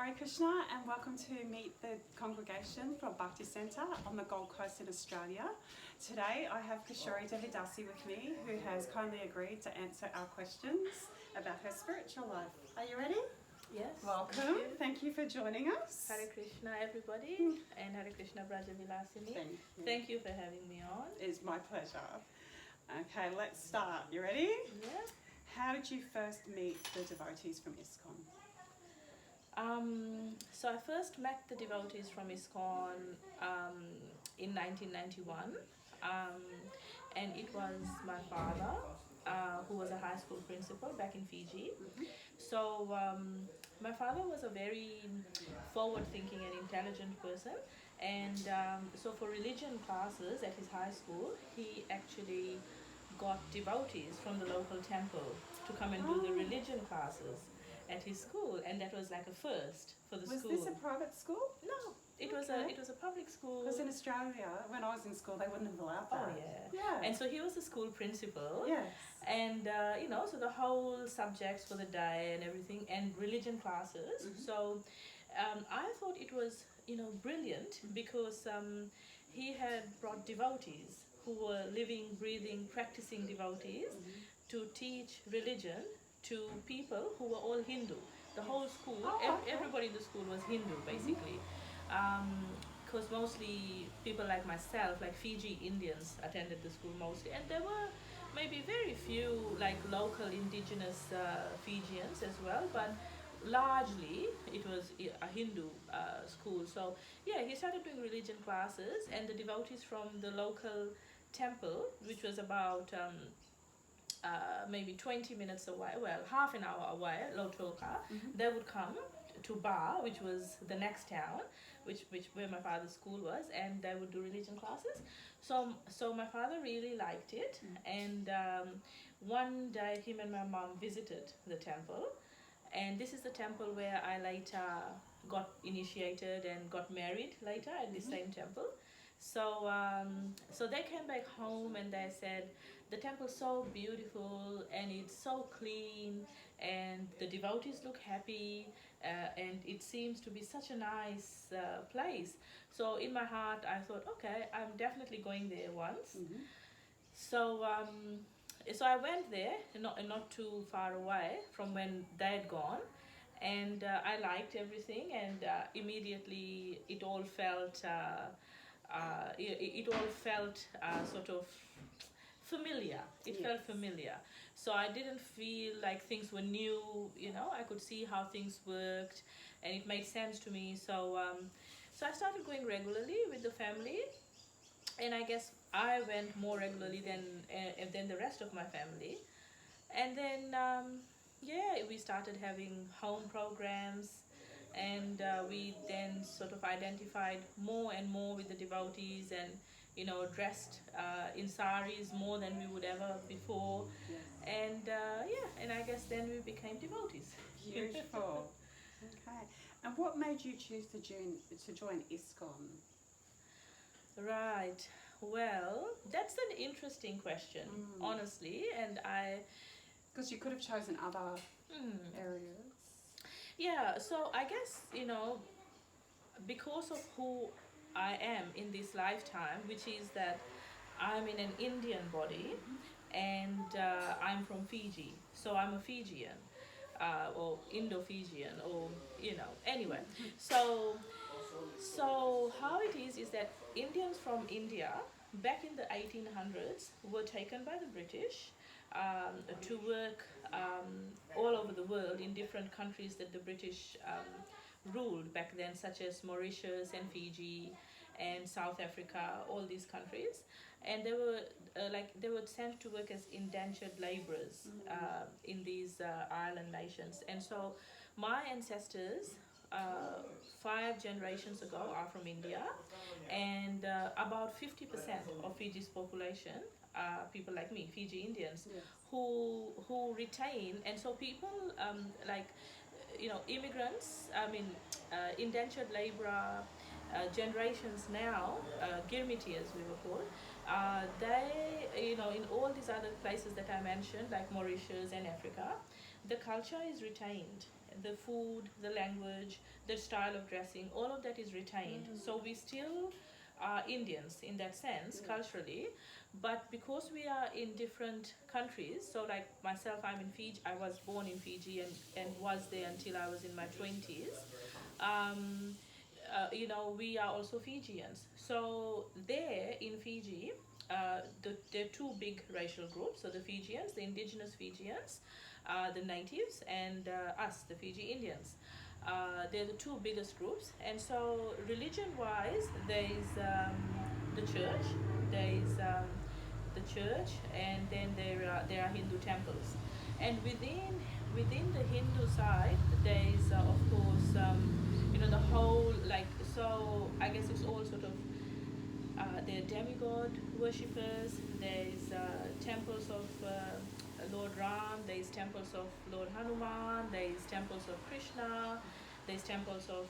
Hare Krishna and welcome to meet the congregation from Bhakti Centre on the Gold Coast in Australia. Today I have Kisori Devi Dasi with me, who has kindly agreed to answer our questions about her spiritual life. Are you ready? Yes. Welcome. Thank you for joining us. Hare Krishna everybody and Hare Krishna Braja Vilasini. Thank you for having me on. It's my pleasure. Okay, let's start. You ready? Yeah. How did you first meet the devotees from ISKCON? So I first met the devotees from ISKCON in 1991, and it was my father who was a high school principal back in Fiji. So my father was a very forward-thinking and intelligent person, and so for religion classes at his high school, he actually got devotees from the local temple to come and do the religion classes at his school, and that was like a first for the school. Was this a private school? No, it was a public school. Because in Australia, when I was in school, they wouldn't have allowed that. Oh yeah. And so he was the school principal. Yes. And so the whole subjects for the day and everything, and religion classes. So I thought it was brilliant because he had brought devotees who were living, breathing, practicing devotees to teach religion to people who were all Hindu. The whole school, everybody in the school was Hindu basically. Because mostly people like myself, like Fiji Indians, attended the school mostly, and there were maybe very few like local indigenous Fijians as well, but largely it was a Hindu school. So yeah, he started doing religion classes, and the devotees from the local temple, which was about maybe 20 minutes away, well, half an hour away, Lotoka, they would come to Ba, which was the next town, which where my father's school was, and they would do religion classes. So my father really liked it, and one day him and my mom visited the temple, and this is the temple where I later got initiated and got married later at the same temple. So so they came back home and they said, the temple's so beautiful and it's so clean and the devotees look happy and it seems to be such a nice place. So in my heart I thought, okay, I'm definitely going there once. So so I went there, not too far away from when they had gone, and I liked everything, and immediately it all felt sort of familiar. It felt familiar. So I didn't feel like things were new, I could see how things worked and it made sense to me. So so I started going regularly with the family, and I guess I went more regularly than the rest of my family. And then we started having home programs, and we then sort of identified more and more with the devotees, and dressed in saris more than we would ever before. And and I guess then we became devotees. Beautiful. Okay. And what made you choose to join ISKCON? Right. Well, that's an interesting question, honestly, and because you could have chosen other areas. Yeah, so I guess, because of who I am in this lifetime, which is that I'm in an Indian body, and I'm from Fiji, so I'm a Fijian, or Indo-Fijian, or, anyway. So how it is that Indians from India, back in the 1800s, were taken by the British to work all over the world in different countries that the British ruled back then, such as Mauritius and Fiji and South Africa, all these countries. And they were sent to work as indentured laborers in these island nations. And so my ancestors 5 generations ago are from India, and about 50% of Fiji's population are people like me, Fiji Indians, who retain. And so people immigrants, indentured laborer, generations now, Girmiti as we were called, they, in all these other places that I mentioned, like Mauritius and Africa, the culture is retained. the food, the language, the style of dressing, all of that is retained. So we still are Indians in that sense, culturally, but because we are in different countries, so like myself, I'm in Fiji, I was born in Fiji and was there until I was in my 20s. We are also Fijians. So there in Fiji, there are two big racial groups. So the Fijians, the indigenous Fijians, the natives, and us, the Fiji Indians. They're the two biggest groups. And so religion-wise, the church, and then there are Hindu temples. And within the Hindu side, there is of course the whole, like, so I guess it's all sort of there are demigod worshippers. There's temples of Lord Ram. There's temples of Lord Hanuman. There's temples of Krishna. There's temples of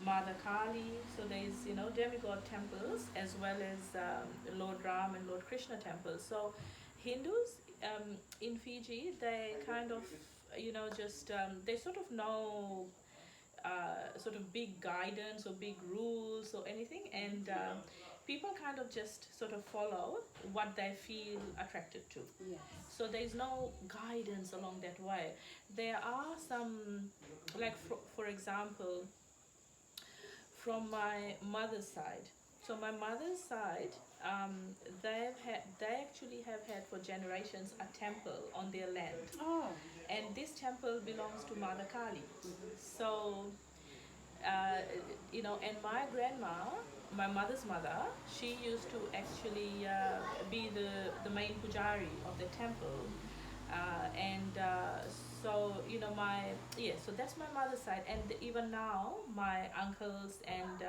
Mother Kali. So there's demigod temples as well as Lord Ram and Lord Krishna temples. So Hindus in Fiji, they kind of just they sort of know sort of big guidance or big rules or anything, and people kind of just sort of follow what they feel attracted to. Yes. So there is no guidance along that way. There are some, like for example, from my mother's side. So my mother's side, they actually have had for generations a temple on their land. Oh. And this temple belongs to Mother Kali. So, and my grandma, my mother's mother, she used to actually be the main pujari of the temple. So that's my mother's side. And even now, my uncles and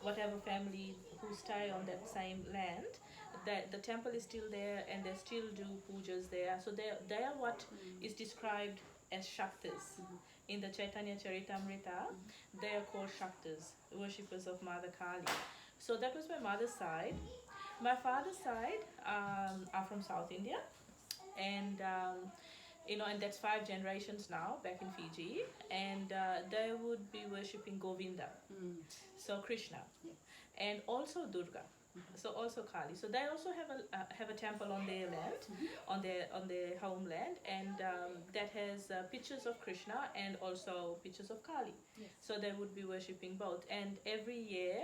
whatever family who stay on that same land, that the temple is still there and they still do pujas there. So they are what is described as Shaktis. In the Chaitanya Charitamrita, they are called Shaktis, worshippers of Mother Kali. So that was my mother's side. My father's side are from South India, and and that's 5 generations now back in Fiji, and they would be worshipping Govinda, so Krishna, and also Durga. So also Kali. So they also have a temple on their land, on their homeland, and that has pictures of Krishna and also pictures of Kali. Yes. So they would be worshipping both. And every year,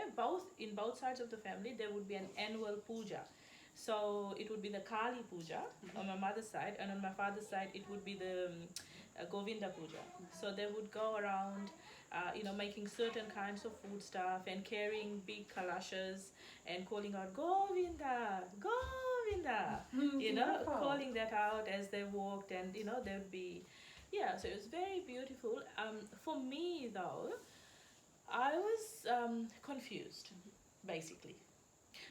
in both sides of the family, there would be an annual puja. So it would be the Kali puja on my mother's side, and on my father's side, it would be the Govinda puja. So they would go around, making certain kinds of food stuff and carrying big kalashas and calling out Govinda, Govinda, calling that out as they walked, and they would be, so it was very beautiful. For me though, I was confused, basically.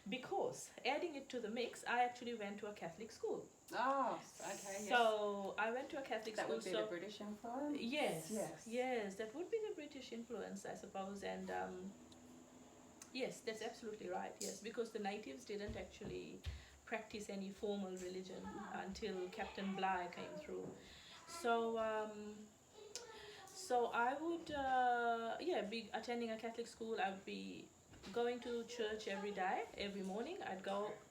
Because adding it to the mix, I actually went to a Catholic school. Oh, okay. So I went to a Catholic school. That would be the British influence? Yes, that would be the British influence, I suppose. And yes, that's absolutely right. Yes, because the natives didn't actually practice any formal religion until Captain Bligh came through. So I would be attending a Catholic school. I would be going to church every day, every morning. I'd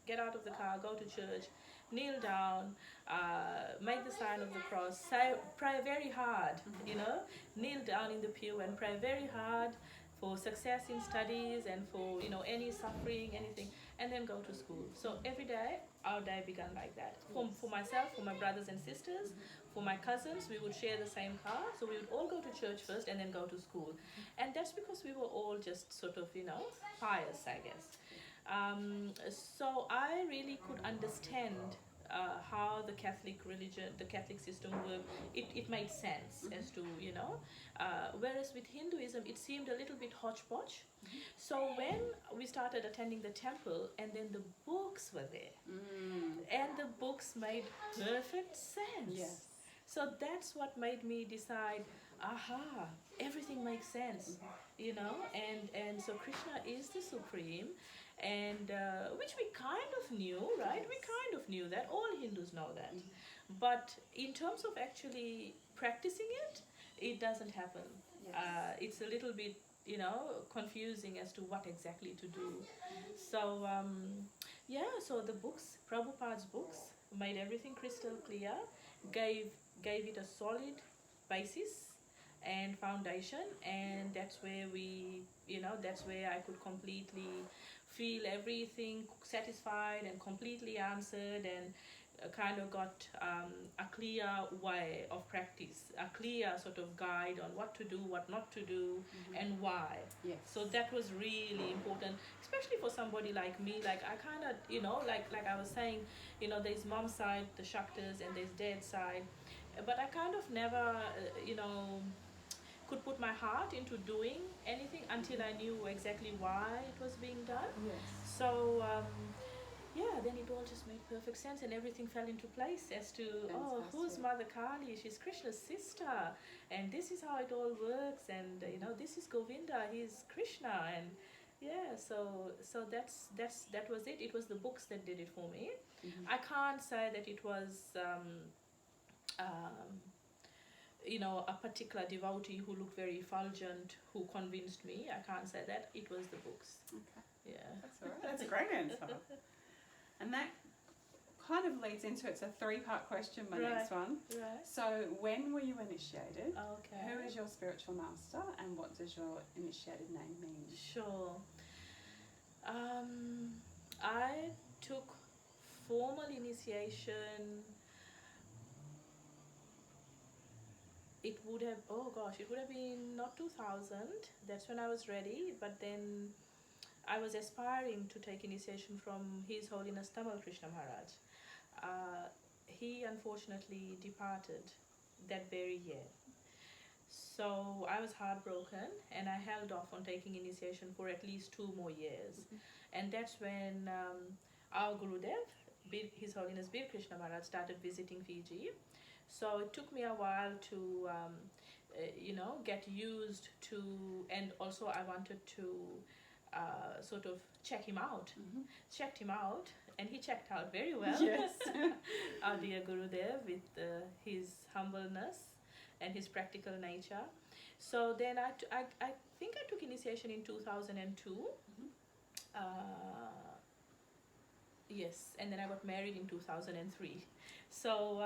get out of the car, go to church, kneel down, make the sign of the cross, pray very hard, kneel down in the pew and pray very hard for success in studies and for, any suffering, anything, and then go to school. So every day, our day began like that. For myself, for my brothers and sisters, for my cousins, we would share the same car, so we would all go to church first and then go to school. And that's because we were all just sort of, pious, I guess. So I really could understand how the Catholic religion, the Catholic system worked. It made sense as to, whereas with Hinduism, it seemed a little bit hodgepodge. So when we started attending the temple, and then the books were there, and the books made perfect sense. Yes. So that's what made me decide, everything makes sense, and so Krishna is the supreme, and which we kind of knew, right? We kind of knew that. All Hindus know that. But in terms of actually practicing it, it doesn't happen. Yes. It's a little bit, confusing as to what exactly to do. So, so the books, Prabhupada's books, made everything crystal clear, gave gave it a solid basis and foundation, and that's where that's where I could completely feel everything satisfied and completely answered, and kind of got a clear way of practice, a clear sort of guide on what to do, what not to do, and why. Yes. So that was really important, especially for somebody like me. Like I kind of, like I was saying, there's mom's side, the Shaktis, and there's dad's side, but I kind of never, could put my heart into doing anything until I knew exactly why it was being done. Yes. So then it all just made perfect sense, and everything fell into place as to, who's Mother Kali? She's Krishna's sister, and this is how it all works, and this is Govinda, he's Krishna, and so that was it. It was the books that did it for me. I can't say that it was a particular devotee who looked very effulgent who convinced me. I can't say that. It was the books. Okay. Yeah. That's all right. That's a great answer. And that kind of leads into, it's a 3-part question, my next one. Right. So when were you initiated? Okay. Who is your spiritual master, and what does your initiated name mean? Sure. I took formal initiation. It would have been not 2000. That's when I was ready, but then I was aspiring to take initiation from His Holiness Tamal Krishna Maharaj. He unfortunately departed that very year. So I was heartbroken, and I held off on taking initiation for at least 2 more years. And that's when our Gurudev, His Holiness Bir Krishna Maharaj, started visiting Fiji. So it took me a while to, get used to, and also I wanted to sort of check him out. Checked him out, and he checked out very well. Yes. Our dear Gurudev, with his humbleness and his practical nature. So then I think I took initiation in 2002. Yes, and then I got married in 2003. So,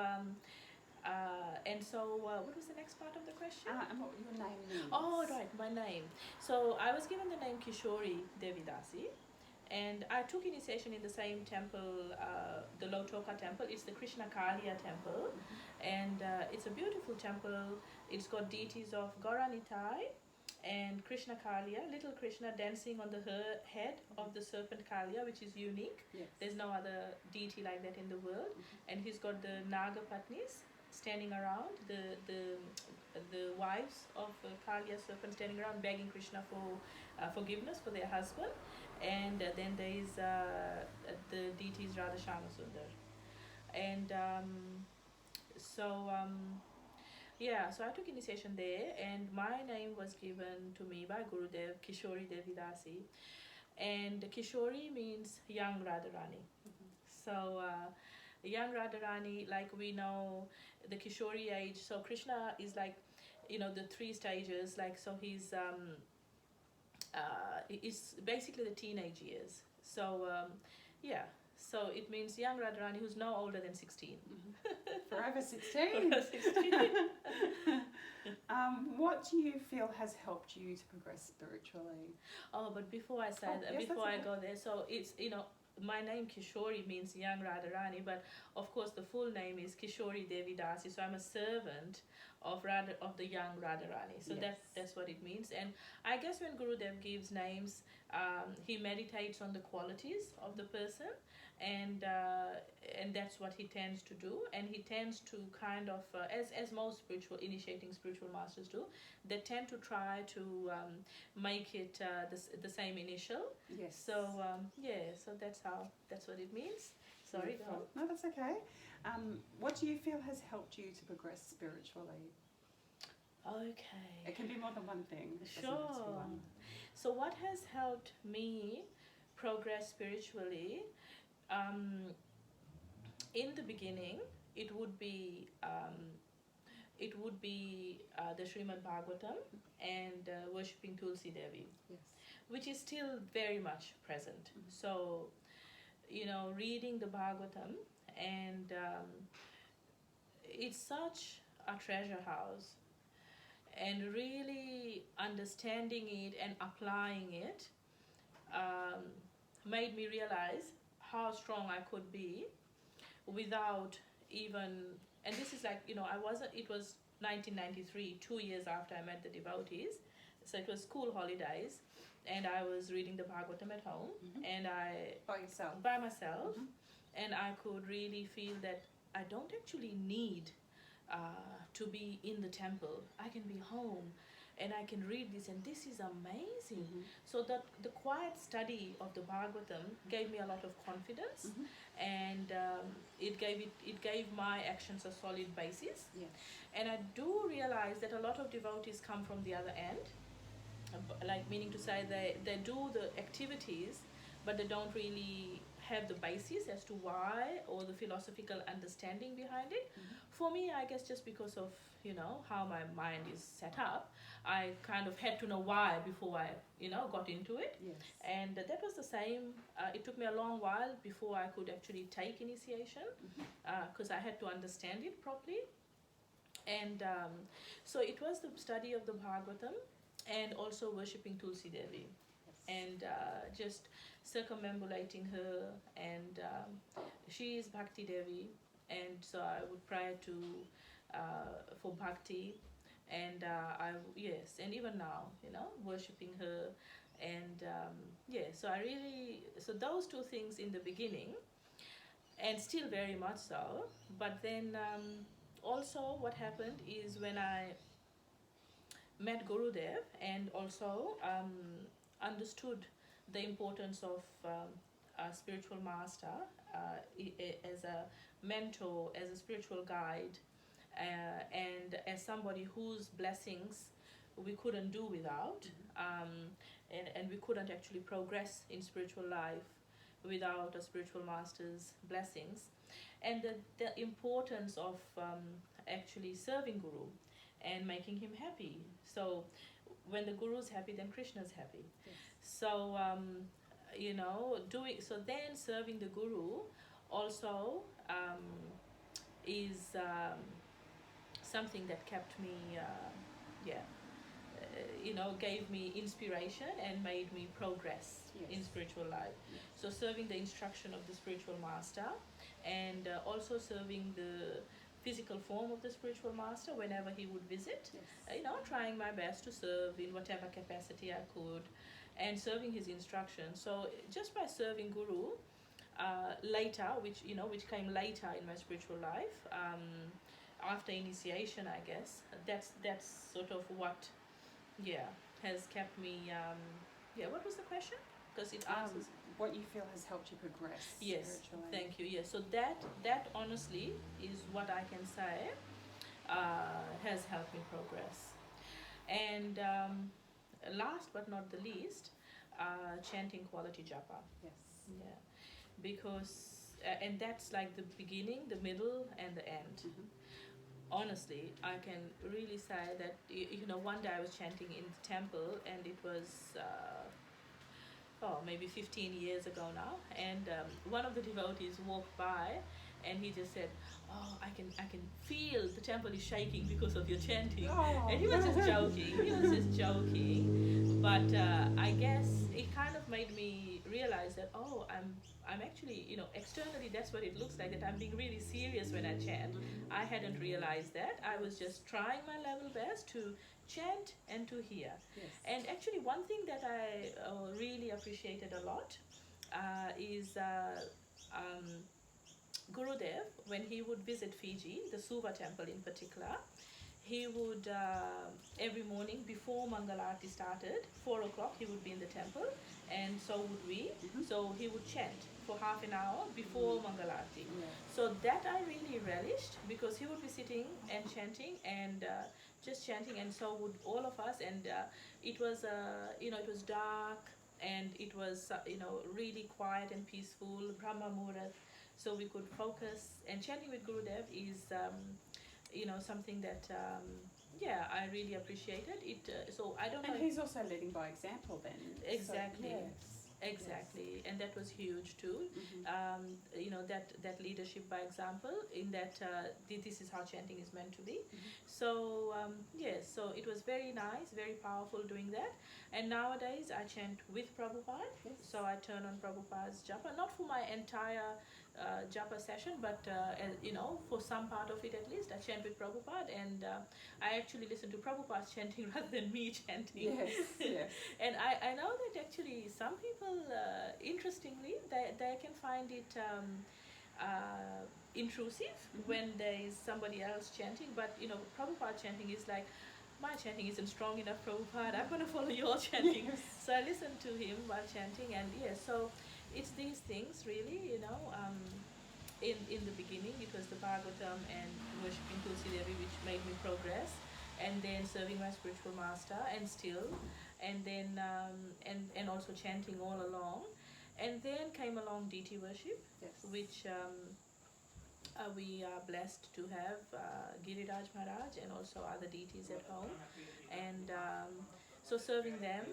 what was the next part of the question? And what your name means. Oh, right, my name. So I was given the name Kisori Devi Dasi, and I took initiation in the same temple, the Lotoka temple. It's the Krishna Kaliya temple, and it's a beautiful temple. It's got deities of Gauranitai and Krishna Kaliya, little Krishna dancing on the head of the serpent Kaliya, which is unique. Yes. There's no other deity like that in the world. And he's got the Naga Patnis standing around, the wives of Kaliya serpent standing around begging Krishna for forgiveness for their husband. And then there is the deities Radha Shama Sundar. And so I took initiation there, and my name was given to me by Gurudev, Kisori Devi Dasi. And Kishori means young Radharani. So young Radharani, like we know the Kishori age, so Krishna is like, the 3 stages, like, so he's it's basically the teenage years. So so it means young Radharani who's no older than 16. Forever 16. Forever 16. What do you feel has helped you to progress spiritually? Oh, but before I say that, yes, before I okay. go there, so it's, my name Kishori means young Radharani, but of course the full name is Kishori Devi Dasi, so I'm a servant of the young Radharani. So Yes. that's what it means. And I guess when Gurudev gives names, he meditates on the qualities of the person, and that's what he tends to do. And he tends to kind of, as most initiating spiritual masters do, they tend to try to make it the same initial. Yes. So so that's what it means. Sorry, go on. No, that's okay. What do you feel has helped you to progress spiritually? Okay. It can be more than one thing. It doesn't have to be Sure. one. So what has helped me progress spiritually? In the beginning, it would be it would be the Srimad Bhagavatam and worshipping Tulsi Devi, Yes. which is still very much present. So, reading the Bhagavatam, and it's such a treasure house, and really understanding it and applying it made me realize how strong I could be without even, and this is like, it was 1993, 2 years after I met the devotees, so it was school holidays, and I was reading the Bhagavatam at home, and by myself, and I could really feel that I don't actually need to be in the temple. I can be home and I can read this, and this is amazing. So that the quiet study of the Bhagavatam gave me a lot of confidence, and it gave my actions a solid basis. Yes. And I do realize that a lot of devotees come from the other end, like meaning to say they do the activities, but they don't really have the basis as to why, or the philosophical understanding behind it. For me, I guess just because of how my mind is set up, I kind of had to know why before I got into it. Yes. And that was the same. It took me a long while before I could actually take initiation, because I had to understand it properly. And so it was the study of the Bhagavatam, and also worshipping Tulsi Devi, and just circumambulating her, and she is Bhakti Devi, and so I would pray to for Bhakti, and and even now, worshipping her, and so those two things in the beginning, and still very much so. But then also what happened is when I met Gurudev, and also understood the importance of a spiritual master as a mentor, as a spiritual guide, and as somebody whose blessings we couldn't do without, and we couldn't actually progress in spiritual life without a spiritual master's blessings, and the importance of actually serving Guru and making him happy. So when the Guru is happy, then Krishna is happy. Yes. So then serving the Guru also is something that kept me gave me inspiration and made me progress in spiritual life. Yes. So serving the instruction of the spiritual master, and also serving the physical form of the spiritual master whenever he would visit. Yes. Trying my best to serve in whatever capacity I could, and serving his instructions. So just by serving Guru later, which came later in my spiritual life, after initiation, I guess, that's sort of what has kept me. What was the question? Because it answers what you feel has helped you progress spiritually. Thank you. Yes, so that honestly is what I can say has helped me progress. And last but not the least, chanting quality japa. Yes. Yeah, because and that's like the beginning, the middle, and the end. Honestly, I can really say that one day I was chanting in the temple, and it was maybe 15 years ago now, and one of the devotees walked by, and he just said, I can feel the temple is shaking because of your chanting. And he was just joking, but I guess it kind of made me realize that I'm actually, externally that's what it looks like, that I'm being really serious when I chant. I hadn't realized that. I was just trying my level best to chant and to hear. Yes. And actually one thing that I really appreciated a lot is Gurudev, when he would visit Fiji, the Suva temple in particular, he would every morning before Mangalarti started, 4 o'clock, he would be in the temple, and so would we. So he would chant for half an hour before Mangalarti. So that I really relished, because he would be sitting and chanting, and just chanting, and so would all of us. And it was it was dark, and it was really quiet and peaceful, Brahma Muhurat, so we could focus. And chanting with Gurudev is something that I really appreciated it. So I don't know. And he's also leading by example then. Exactly. So, yes. Exactly, and that was huge too. That leadership by example. In that, this is how chanting is meant to be. So so it was very nice, very powerful doing that. And nowadays I chant with Prabhupada. Yes. So I turn on Prabhupada's japa, not for my entire japa session, but for some part of it at least, I chant with Prabhupada, and I actually listen to Prabhupada's chanting rather than me chanting. Yes, yes. And I know that actually some people, interestingly, they can find it intrusive when there is somebody else chanting, but Prabhupada chanting is like, my chanting isn't strong enough, Prabhupada, I'm going to follow your chanting. Yes. So I listen to him while chanting, and so it's these things really, in the beginning it was the Bhagavatam and worshipping Tulsi Devi which made me progress, and then serving my spiritual master, and still, and then and also chanting all along, and then came along deity worship, Yes. which we are blessed to have Giriraj Maharaj and also other deities at home, and so serving them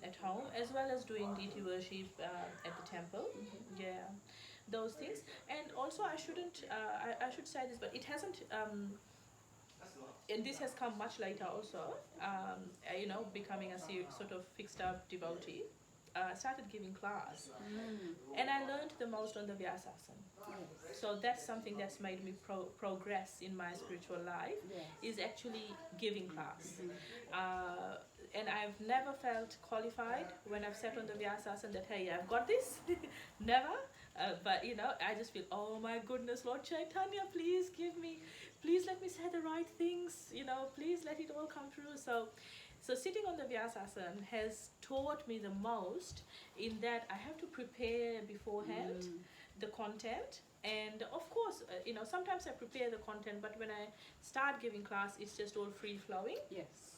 at home as well as doing deity worship at the temple. Those things. And also I shouldn't I should say this, but it hasn't and this has come much later also, becoming a sort of fixed up devotee. Started giving class, and I learned the most on the Vyasasana. So that's something that's made me progress in my spiritual life, is actually giving class. And I've never felt qualified when I've sat on the Vyasasana that, hey, I've got this. Never. But I just feel, oh my goodness, Lord Chaitanya, please let me say the right things, please let it all come true. So sitting on the Vyasasana has taught me the most, in that I have to prepare beforehand the content. And of course, sometimes I prepare the content, but when I start giving class, it's just all free flowing. Yes.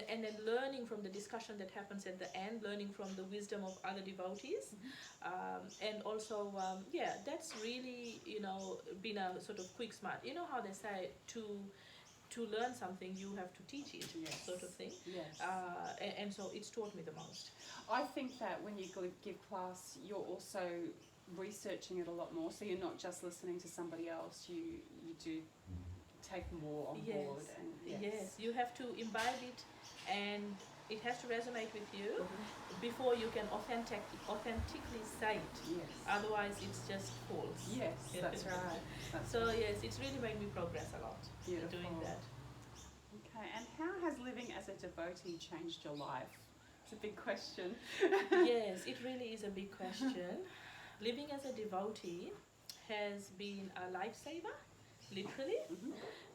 And then learning from the discussion that happens at the end, learning from the wisdom of other devotees, and also that's really been a sort of quick smart. You know how they say to learn something you have to teach it, sort of thing. Yes. And so it's taught me the most. I think that when you give class, you're also researching it a lot more. So you're not just listening to somebody else. You do take more on board. And yes, you have to imbibe it, and it has to resonate with you before you can authentically say it. Yes. Otherwise, it's just false. Yes, that's right. So yes, it's really made me progress a lot. Beautiful. Doing that. Okay, and how has living as a devotee changed your life? It's a big question. Yes, it really is a big question. Living as a devotee has been a lifesaver, literally,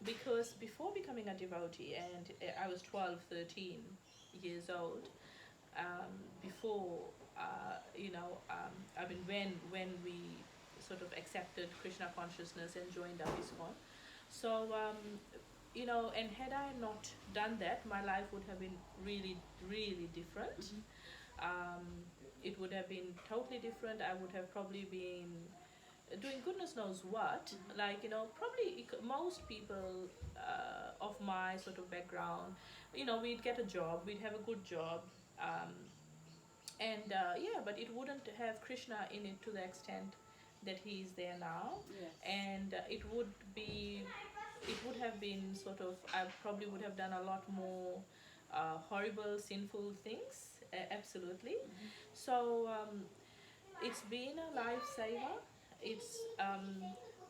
because before becoming a devotee, and I was 12, 13 years old, when we sort of accepted Krishna consciousness and joined up ISKCON. So, and had I not done that, my life would have been really, really different. It would have been totally different. I would have probably been doing goodness knows what. Probably most people of my sort of background, we'd get a job, we'd have a good job. But it wouldn't have Krishna in it to the extent that he is there now. Yes. And it would have been sort of, I probably would have done a lot more horrible, sinful things, absolutely. So it's been a lifesaver.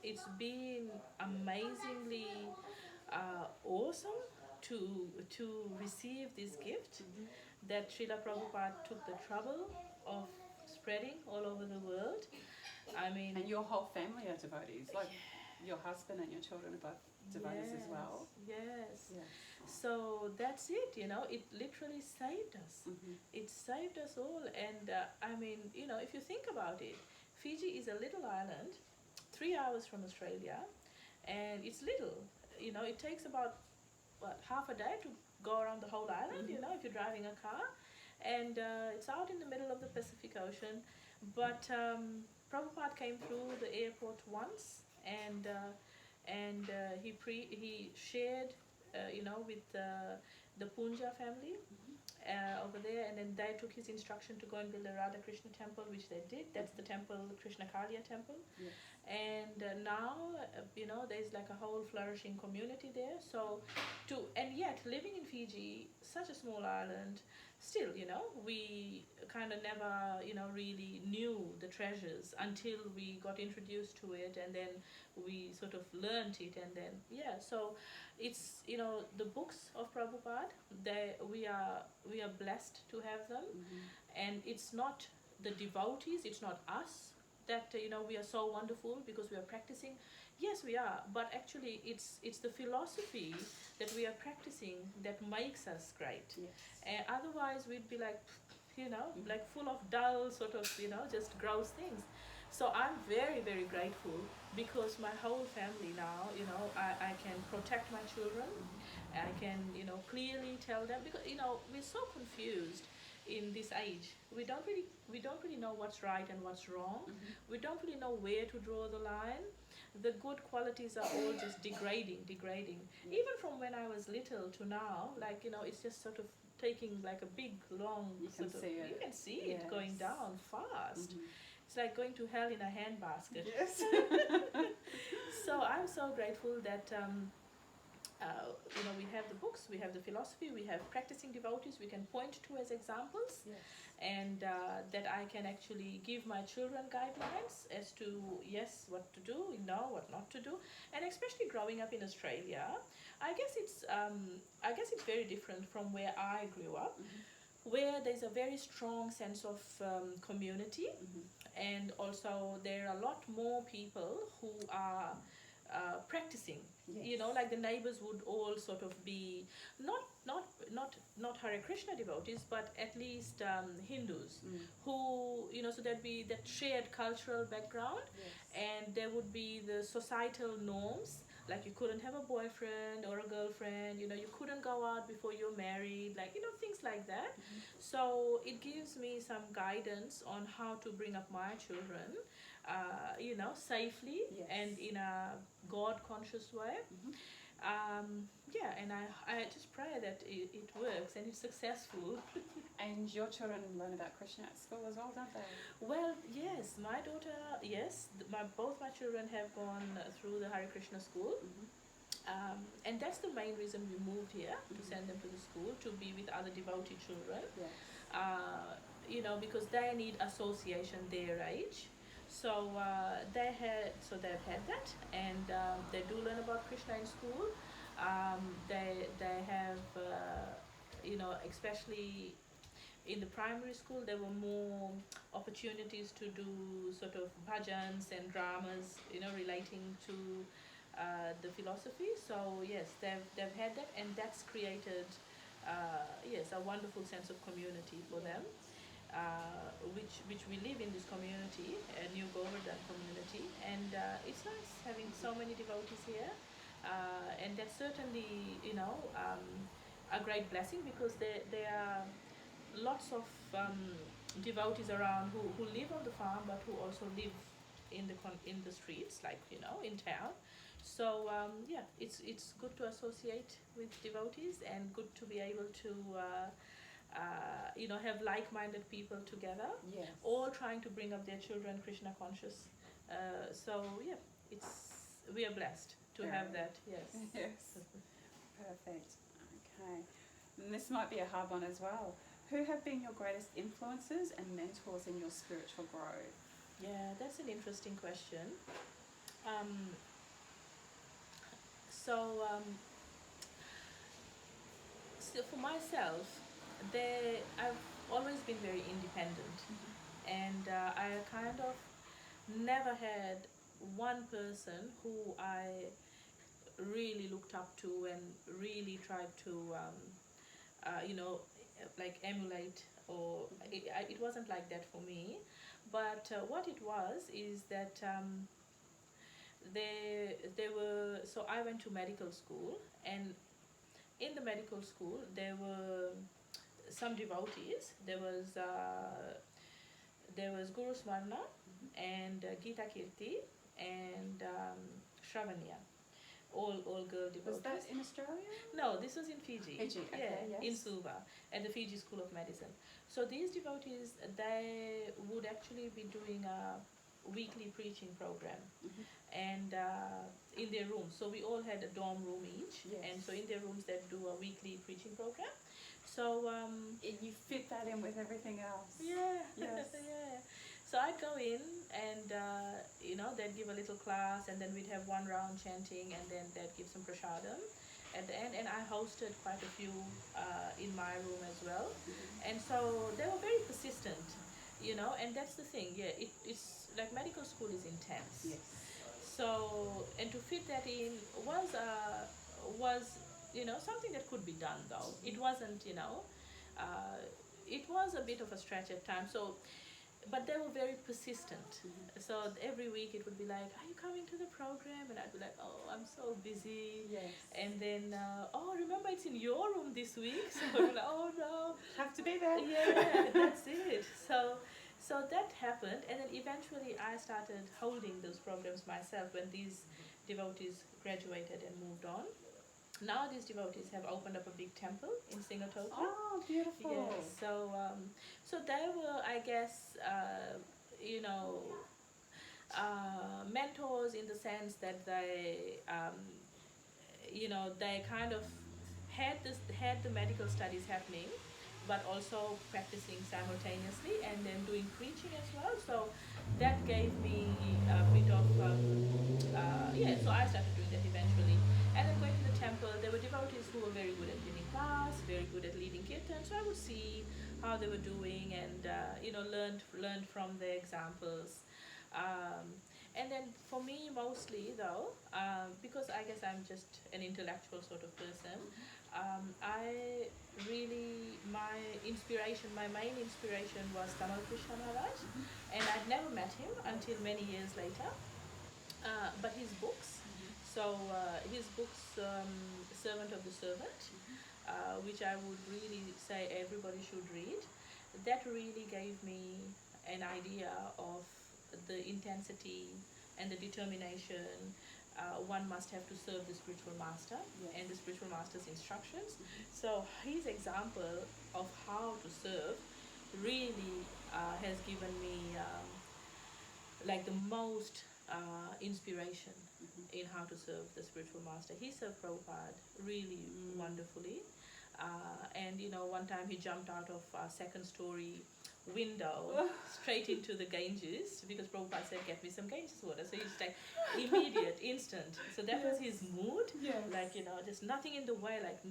It's been amazingly awesome to receive this gift that Srila Prabhupada took the trouble of spreading all over the world. I mean, and your whole family are devotees, like your husband and your children are both devotees as well. Yes. So that's it, it literally saved us. It saved us all. And if you think about it, Fiji is a little island, 3 hours from Australia, and it's little. It takes about half a day to go around the whole island, if you're driving a car, and it's out in the middle of the Pacific Ocean. But Prabhupada came through the airport once, and he shared, with the Punja family over there, and then they took his instruction to go and build a Radha Krishna temple, which they did. That's the temple, Krishna Kaliya temple. Yes. And now, there's like a whole flourishing community there. So, and yet living in Fiji, such a small island, still, we kind of never, really knew the treasures until we got introduced to it, and then we sort of learnt it, and then so it's the books of Prabhupada. We are blessed to have them, and it's not the devotees, it's not us that we are so wonderful because we are practicing. Yes, we are, but actually it's the philosophy that we are practicing that makes us great. Yes. And otherwise we'd be like like full of dull sort of just gross things. So I'm very, very grateful because my whole family now, I can protect my children. I can clearly tell them, because we're so confused in this age. We don't really know what's right and what's wrong. We don't really know where to draw the line. The good qualities are all just degrading. Even from when I was little to now, like it's just sort of taking like a big long You can see it going down fast. It's like going to hell in a handbasket. Yes. So I'm so grateful that we have the books, we have the philosophy, we have practicing devotees we can point to as examples. Yes. And that I can actually give my children guidelines as to what to do, what not to do. And especially growing up in Australia, I guess it's very different from where I grew up, where there's a very strong sense of community, and also there are a lot more people who are practicing. Yes. Like the neighbors would all sort of be not Hare Krishna devotees, but at least Hindus, who so there'd be that shared cultural background. Yes. And there would be the societal norms, like you couldn't have a boyfriend or a girlfriend, you couldn't go out before you're married, like things like that. So it gives me some guidance on how to bring up my children safely. Yes. And in a God-conscious way. And I just pray that it works and it's successful. And your children learn about Krishna at school as well, don't they? Well, yes, my daughter, both my children have gone through the Hare Krishna school. And that's the main reason we moved here, to send them to the school, to be with other devotee children. Yes. Because they need association their age. So they've had that, and they do learn about Krishna in school. They have especially in the primary school, there were more opportunities to do sort of bhajans and dramas, relating to the philosophy. So yes, they've had that, and that's created a wonderful sense of community for them. Which we live in this community, a New Govardhan community, and it's nice having so many devotees here, and that's certainly a great blessing, because there are lots of devotees around who live on the farm but who also live in the streets, like in town. So it's good to associate with devotees, and good to be able to have like-minded people together, Yes. all trying to bring up their children Krishna conscious. We are blessed to have that. Yes. Yes. Perfect. Okay. And this might be a hard one as well. Who have been your greatest influences and mentors in your spiritual growth? Yeah, that's an interesting question. So for myself, I've always been very independent, and I kind of never had one person who I really looked up to and really tried to like emulate, or it wasn't like that for me. But what it was is that there were, so I went to medical school, and in the medical school there were some devotees. There there was Guru Smarna and Gita Kirti and Shravanya, all girl devotees. Was that in Australia? No, this was in Fiji. Fiji, okay, yeah, yes. in Suva, at the Fiji School of Medicine. So these devotees, they would actually be doing a weekly preaching program, and in their rooms. So we all had a dorm room each, Yes. and so in their rooms they'd do a weekly preaching program. So And you fit that in with everything else. yeah, Yes. yeah. So I'd go in and they'd give a little class, and then we'd have one round chanting, and then they'd give some prasadam at the end. And I hosted quite a few in my room as well, and so they were very persistent, and that's the thing. Yeah, it's like medical school is intense. Yes. So, and to fit that in was something that could be done, though. It wasn't, it was a bit of a stretch at times. So, but they were very persistent. So every week it would be like, "Are you coming to the program?" And I'd be like, "Oh, I'm so busy." Yes. And then, "Oh, remember it's in your room this week." So I'm like, "Oh no." Have to be there. Yeah, that's it. So that happened, and then eventually I started holding those programs myself when these devotees graduated and moved on. Now these devotees have opened up a big temple in Singatoka. Oh, beautiful. Yes. So they were, I guess, mentors in the sense that they kind of had the medical studies happening, but also practicing simultaneously and then doing preaching as well. So that gave me a bit of so I started doing that eventually. And then going to the temple, there were devotees who were very good at giving class, very good at leading kirtan. So I would see how they were doing and learned from their examples. And then for me, mostly though, because I guess I'm just an intellectual sort of person, my main inspiration was Tamal Krishna Maharaj, and I'd never met him until many years later. But his books, Servant of the Servant, which I would really say everybody should read, that really gave me an idea of the intensity and the determination one must have to serve the spiritual master and the spiritual master's instructions. So his example of how to serve really has given me like the most inspiration in how to serve the spiritual master. He served Prabhupada really wonderfully. And one time he jumped out of a second story window straight into the Ganges because Prabhupada said, "Get me some Ganges water." So he's like immediate, instant. So that was his mood. Yes. Like, just nothing in the way, like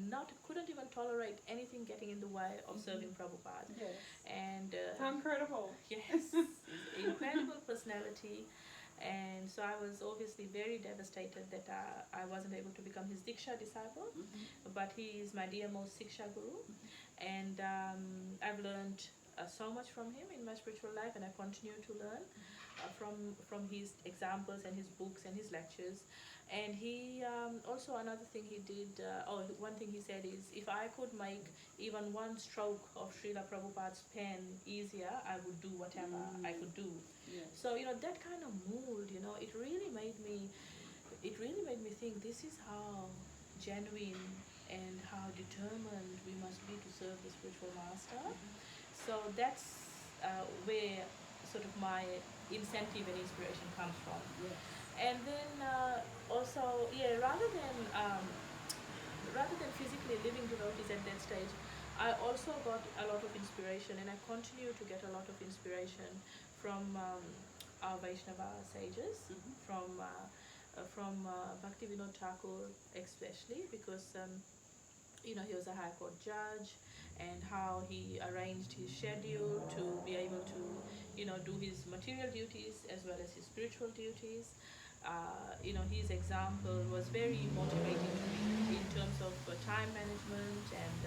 couldn't even tolerate anything getting in the way of serving Prabhupada. Yes. And How incredible. yes, incredible personality. And so I was obviously very devastated that I wasn't able to become his Diksha disciple, but he is my dearest Siksha Guru. And I've learned so much from him in my spiritual life, and I continue to learn from his examples and his books and his lectures. And he also, another thing he did, one thing he said is, if I could make even one stroke of Srila Prabhupada's pen easier, I would do whatever I could do. Yes. So that kind of mood, it really made me think this is how genuine and how determined we must be to serve the spiritual master. So that's where sort of my incentive and inspiration comes from. Yes. And then also, rather than physically living devotees at that stage, I also got a lot of inspiration, and I continue to get a lot of inspiration from our Vaishnava sages, from Bhaktivinoda Thakur especially, because he was a High Court judge, and how he arranged his schedule to be able to do his material duties as well as his spiritual duties. His example was very motivating to me in terms of time management and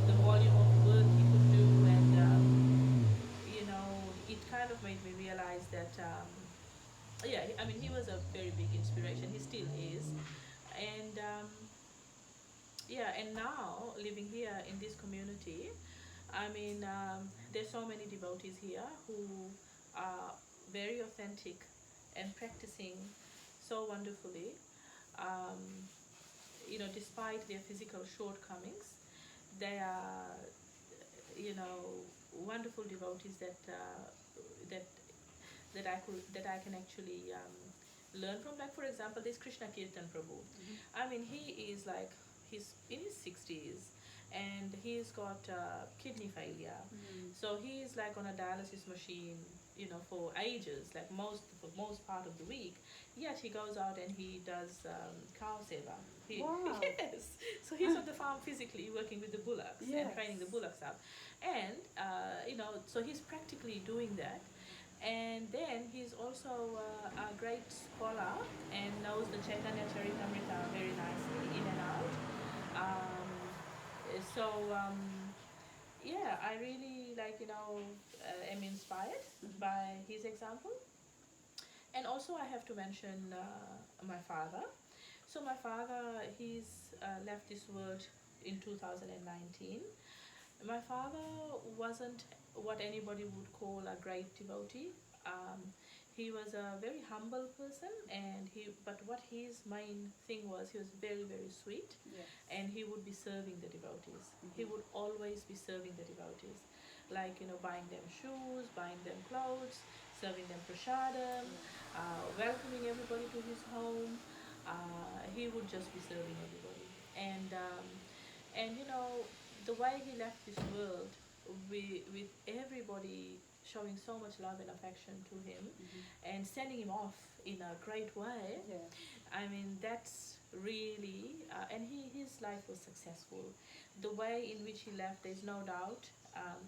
the volume of work he could do, and it kind of made me realize that he was a very big inspiration. He still is, and now living here in this community, I mean, there's so many devotees here who are very authentic and practicing so wonderfully. Um, Despite their physical shortcomings, they are, wonderful devotees that that I can actually learn from. Like for example, this Krishna Kirtan Prabhu. I mean, he is like he's in his 60s, and he's got kidney failure. So he is like on a dialysis machine, for ages, like for most part of the week. Yet he goes out and he does cow seva. Wow. Yes. So he's on the farm physically working with the bullocks and training the bullocks up, and so he's practically doing that. And then he's also a great scholar and knows the Chaitanya Charitamrita very nicely in and out. Um, yeah, I really am inspired by his example. And also I have to mention my father. So my father, he's left this world in 2019. My father wasn't what anybody would call a great devotee. He was a very humble person, but what his main thing was, he was very, very sweet, and he would be serving the devotees. He would always be serving the devotees, like buying them shoes, buying them clothes, serving them prasadam, welcoming everybody to his home. He would just be serving everybody, and the way he left this world with everybody showing so much love and affection to him and sending him off in a great way. I mean, that's really and his life was successful. The way in which he left, there's no doubt,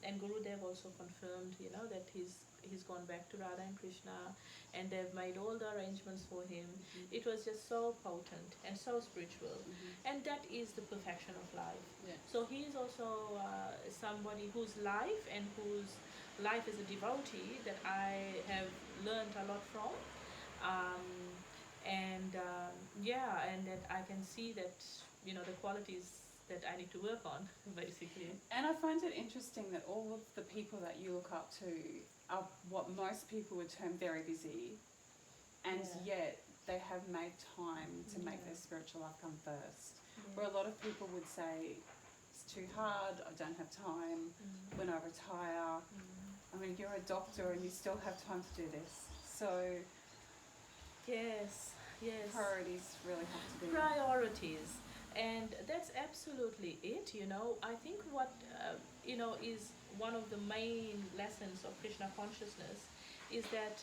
and Gurudev also confirmed, that he's gone back to Radha and Krishna, and they've made all the arrangements for him. It was just so potent and so spiritual, and that is the perfection of life. So he is also somebody whose life as a devotee that I have learned a lot from, and that I can see that the qualities that I need to work on, basically. And I find it interesting that all of the people that you look up to are what most people would term very busy, and yet they have made time to make their spiritual life come first. Where a lot of people would say, it's too hard, I don't have time, when I retire. I mean, you're a doctor and you still have time to do this. So yes, priorities really have to be... Priorities. And that's absolutely it, I think what, is one of the main lessons of Krishna consciousness is that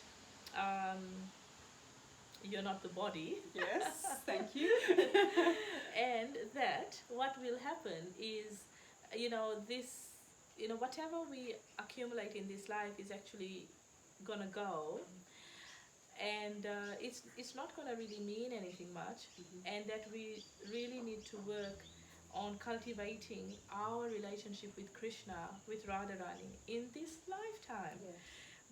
you're not the body. Yes, thank you. And that what will happen is, whatever we accumulate in this life is actually gonna go. And it's not going to really mean anything much, and that we really need to work on cultivating our relationship with Krishna, with Radharani in this lifetime.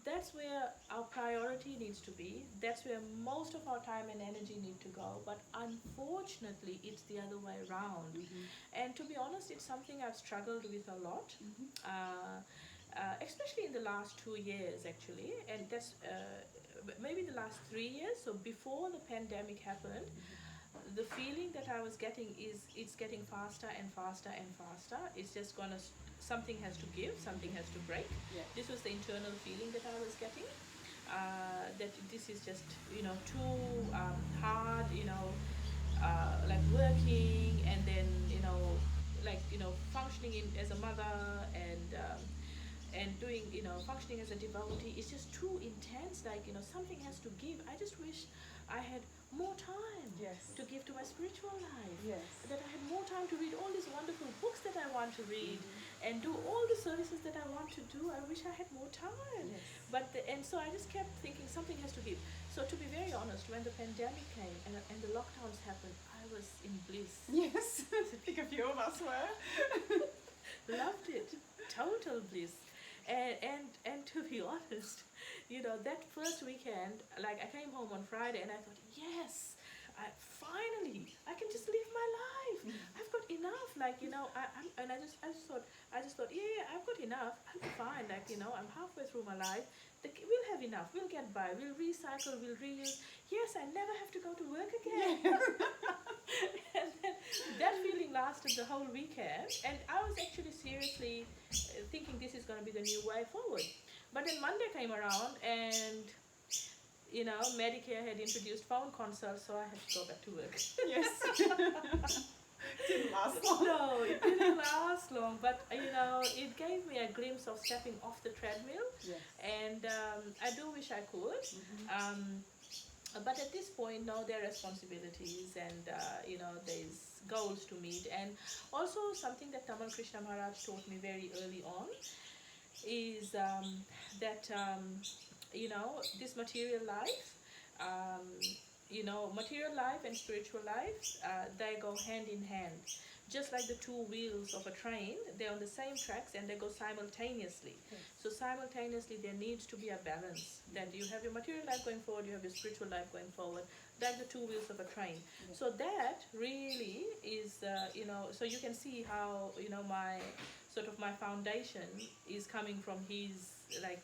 That's where our priority needs to be. That's where most of our time and energy need to go. But unfortunately, it's the other way around. And to be honest, it's something I've struggled with a lot. Especially in the last 2 years, actually, and that's maybe the last 3 years. So before the pandemic happened, the feeling that I was getting is it's getting faster and faster and faster. It's just gonna, something has to give, something has to break. This was the internal feeling that I was getting, that this is just too hard, like working, and then functioning as a mother, and doing, functioning as a devotee is just too intense. Like, something has to give. I just wish I had more time to give to my spiritual life. That I had more time to read all these wonderful books that I want to read, and do all the services that I want to do. I wish I had more time. And so I just kept thinking something has to give. So to be very honest, when the pandemic came and the lockdowns happened, I was in bliss. Yes, I think a few of us were. Loved it. Total bliss. And to be honest, that first weekend, like I came home on Friday and I thought, yes, finally, I can just live my life. I've got enough. like, I just thought, yeah, I've got enough. I'll be fine. Like, I'm halfway through my life. We'll have enough. We'll get by. We'll recycle. We'll reuse. Yes, I never have to go to work again. And then that feeling lasted the whole weekend, and I was actually seriously thinking this is going to be the new way forward. But then Monday came around, and Medicare had introduced phone consults, so I had to go back to work. Yes. Didn't last long. No, it didn't last long, but it gave me a glimpse of stepping off the treadmill. Yes. And I do wish I could. But at this point, now there are responsibilities, and there's goals to meet. And also something that Tamal Krishna Maharaj taught me very early on is that this material life, material life and spiritual life, they go hand in hand. Just like the two wheels of a train, they're on the same tracks and they go simultaneously. Yes. So simultaneously there needs to be a balance, that you have your material life going forward, you have your spiritual life going forward, like the two wheels of a train. Yes. So that really is, so you can see how, my foundation is coming from his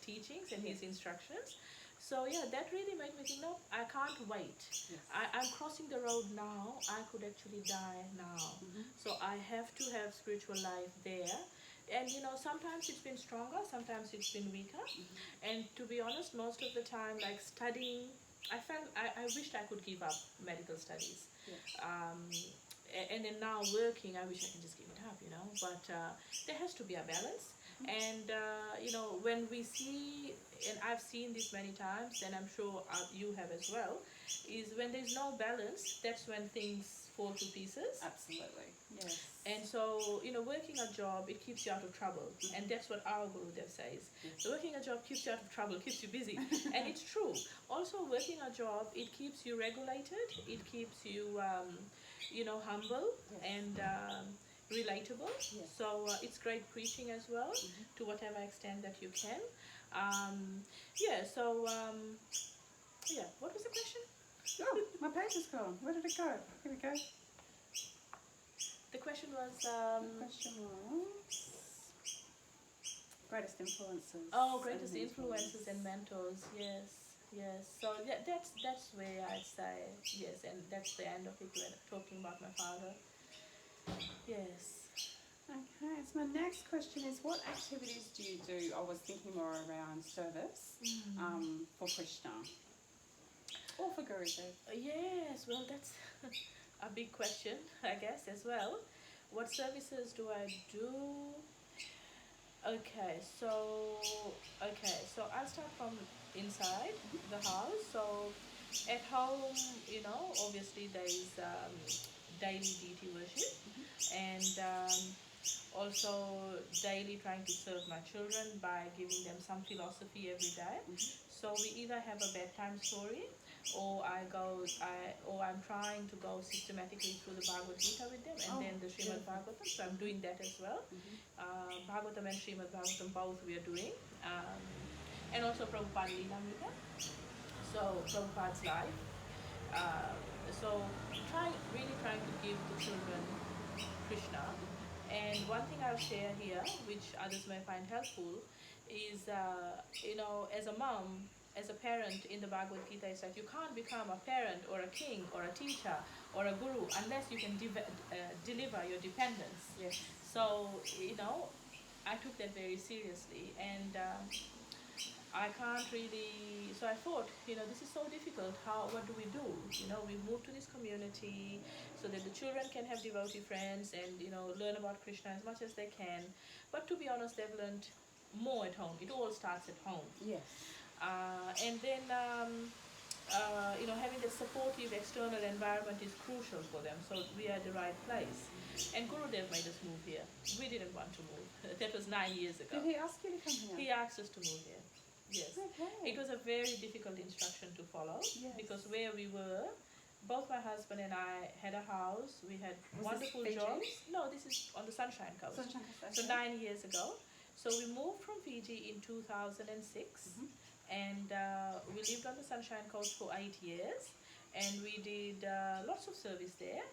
teachings and his instructions. So yeah, that really made me think, no, I can't wait. Yes. I'm crossing the road now. I could actually die now. So I have to have spiritual life there. And sometimes it's been stronger, sometimes it's been weaker. And to be honest, most of the time, studying, I wished I could give up medical studies. Yes. And then now working, I wish I can just give it up, But there has to be a balance. And when we see, and I've seen this many times, and I'm sure you have as well, is when there's no balance, that's when things fall to pieces. Absolutely. Yes. And so, working a job, it keeps you out of trouble. And that's what our Gurudev says. Yes. So working a job keeps you out of trouble, keeps you busy. And it's true. Also, working a job, it keeps you regulated, it keeps you, humble, Yes. and relatable. Yes. So it's great preaching as well, to whatever extent that you can. What was the question? Oh, my page is gone. Where did it go? Here we go. The question was The question was greatest influences. oh, greatest and influences and mentors. Yes. So that's where I'd say yes, and that's the end of it when talking about my father. Yes. Okay, so my next question is, what activities do you do? I was thinking more around service for Krishna or for Gurudev. Yes, well, that's a big question, I guess, as well. What services do I do? Okay, so I'll start from inside the house. So at home, obviously there is daily deity worship, and also daily trying to serve my children by giving them some philosophy every day. So we either have a bedtime story, or I'm trying to go systematically through the Bhagavad Gita with them, and then the Srimad Bhagavatam. So I'm doing that as well. Bhagavatam and Srimad Bhagavatam both we are doing, and also Prabhupada Leelamrita. So Prabhupada's life. So really trying to give the children Krishna. And one thing I'll share here, which others may find helpful, is as a mom, as a parent in the Bhagavad Gita, it's like you can't become a parent or a king or a teacher or a guru unless you can deliver your dependence. Yes. So I took that very seriously, and I can't really. So I thought, this is so difficult. What do we do? We moved to this community so that the children can have devotee friends and learn about Krishna as much as they can. But to be honest, they've learned more at home. It all starts at home. Yes. And then having a supportive external environment is crucial for them. So we are at the right place. And Gurudev made us move here. We didn't want to move. That was 9 years ago. Did he ask you to come here? He asked us to move here. Yes. Okay. It was a very difficult instruction to follow. Yes. Because where we were, both my husband and I had a house. We had wonderful this Fiji? jobs. No, this is on the Sunshine Coast. Sunshine Coast, So okay. 9 years ago. So we moved from Fiji in 2006, and we lived on the Sunshine Coast for 8 years, and we did lots of service there.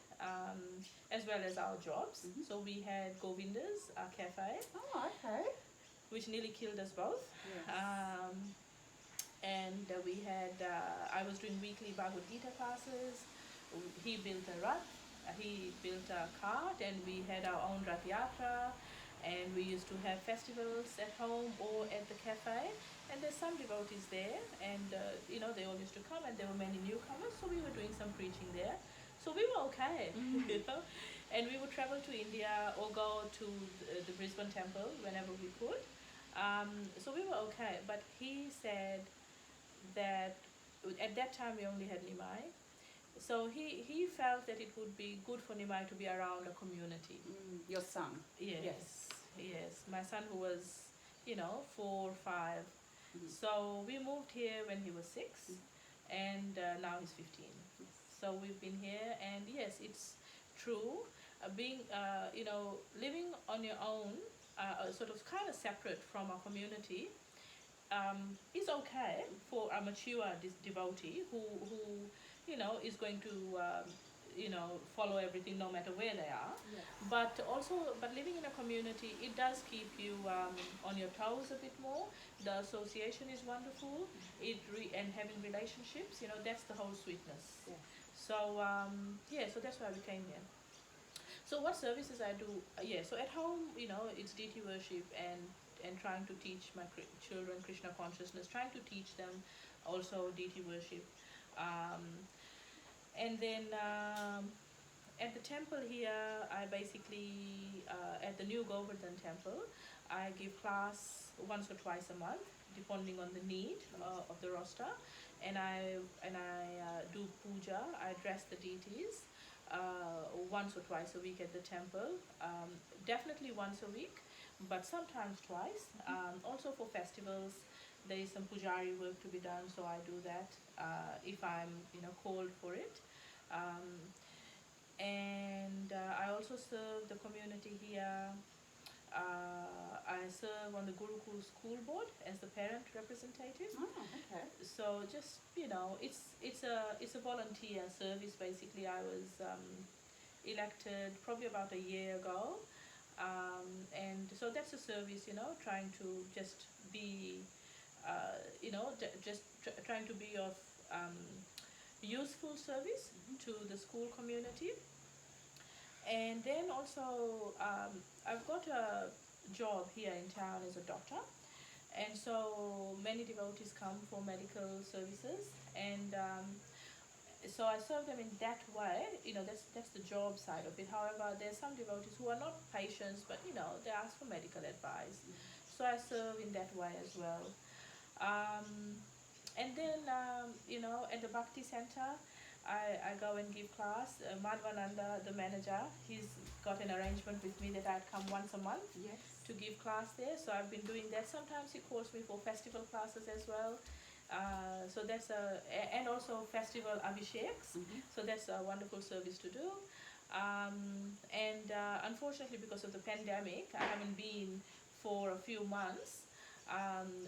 as well as our jobs. So we had Govinda's cafe, Oh, okay. which nearly killed us both. Yes. And we had, I was doing weekly Bhagavad Gita classes. He built a Rath, he built a cart, and we had our own Rath Yatra. And we used to have festivals at home or at the cafe. And there's some devotees there, and you know, they all used to come, and there were many newcomers, so we were doing some preaching there. So we were okay, you know. And we would travel to India or go to the Brisbane temple whenever we could. So we were okay, but he said that at that time we only had Nimai. So he felt that it would be good for Nimai to be around a community. Your son? Yes. Yes. My son, who was, you know, 4, 5. So we moved here when he was 6, and now he's 15. So we've been here, and yes, it's true. Being, you know, living on your own, sort of kind of separate from a community, is okay for a mature devotee who you know is going to you know follow everything no matter where they are. Yes. But living in a community, it does keep you on your toes a bit more. The association is wonderful. And having relationships, you know, that's the whole sweetness. Yes. So yeah, so that's why we came here. So what services I do? So at home, you know, it's deity worship and trying to teach my children Krishna consciousness, trying to teach them also deity worship. And then at the temple here, I basically, at the new Govardhan temple, I give class once or twice a month, depending on the need of the roster. And I do puja, I dress the deities once or twice a week at the temple. Definitely once a week, but sometimes twice. Also for festivals, there is some pujari work to be done, so I do that if I'm, you know, called for it. And I also serve the community here. I serve on the Gurukul school board as the parent representative. Oh, okay. So just, you know, it's a volunteer service basically. I was elected probably about a year ago. And so that's a service, you know, trying to just be, you know, trying to be of useful service to the school community. And then also, I've got a job here in town as a doctor. And so many devotees come for medical services. And so I serve them in that way, you know, that's the job side of it. However, there's some devotees who are not patients, but, you know, they ask for medical advice. So I serve in that way as well. And then, you know, at the Bhakti Center, I go and give class. Madhvananda, the manager, he's got an arrangement with me that I'd come once a month to give class there. So I've been doing that. Sometimes he calls me for festival classes as well. So that's and also festival abhisheks. So that's a wonderful service to do. And unfortunately, because of the pandemic, I haven't been for a few months.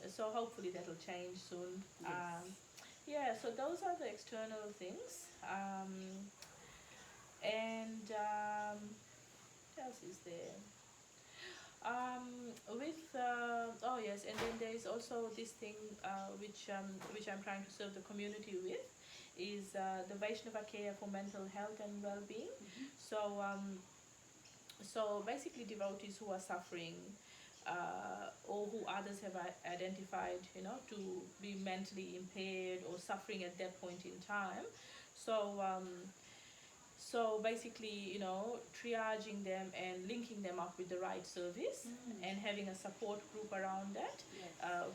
So hopefully that'll change soon. Yeah, so those are the external things. And what else is there? Oh yes, and then there is also this thing which I'm trying to serve the community with, is the Vaishnava care for mental health and well-being. So basically devotees who are suffering or who others have identified, you know, to be mentally impaired or suffering at that point in time. So basically, you know, triaging them and linking them up with the right service and having a support group around that,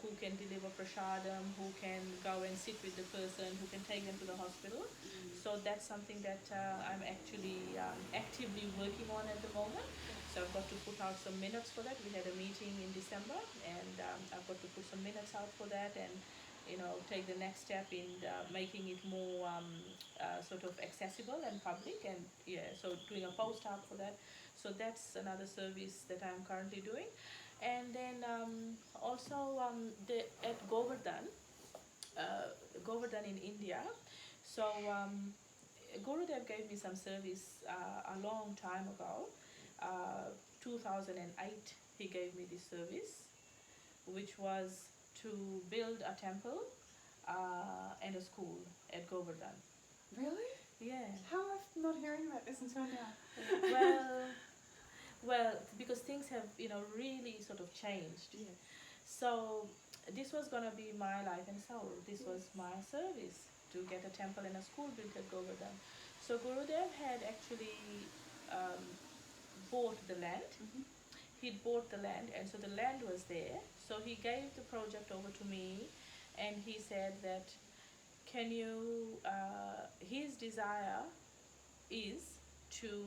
who can deliver prasadam, who can go and sit with the person, who can take them to the hospital. So that's something that I'm actually actively working on at the moment. So I've got to put out some minutes for that. We had a meeting in December, and I've got to put some minutes out for that, and, you know, take the next step in making it more sort of accessible and public, and so doing a post out for that. So that's another service that I'm currently doing. And then also at Govardhan in India. So Gurudev gave me some service a long time ago. 2008, he gave me this service, which was to build a temple and a school at Govardhan. Really? Yeah. How am I not hearing about this until now? Well, because things have, really sort of changed. Yes. So this was going to be my life and soul. This was my service, to get a temple and a school built at Govardhan. So Gurudev had actually bought the land. Mm-hmm. He'd bought the land, and so the land was there. So he gave the project over to me, and he said that, can you, his desire is to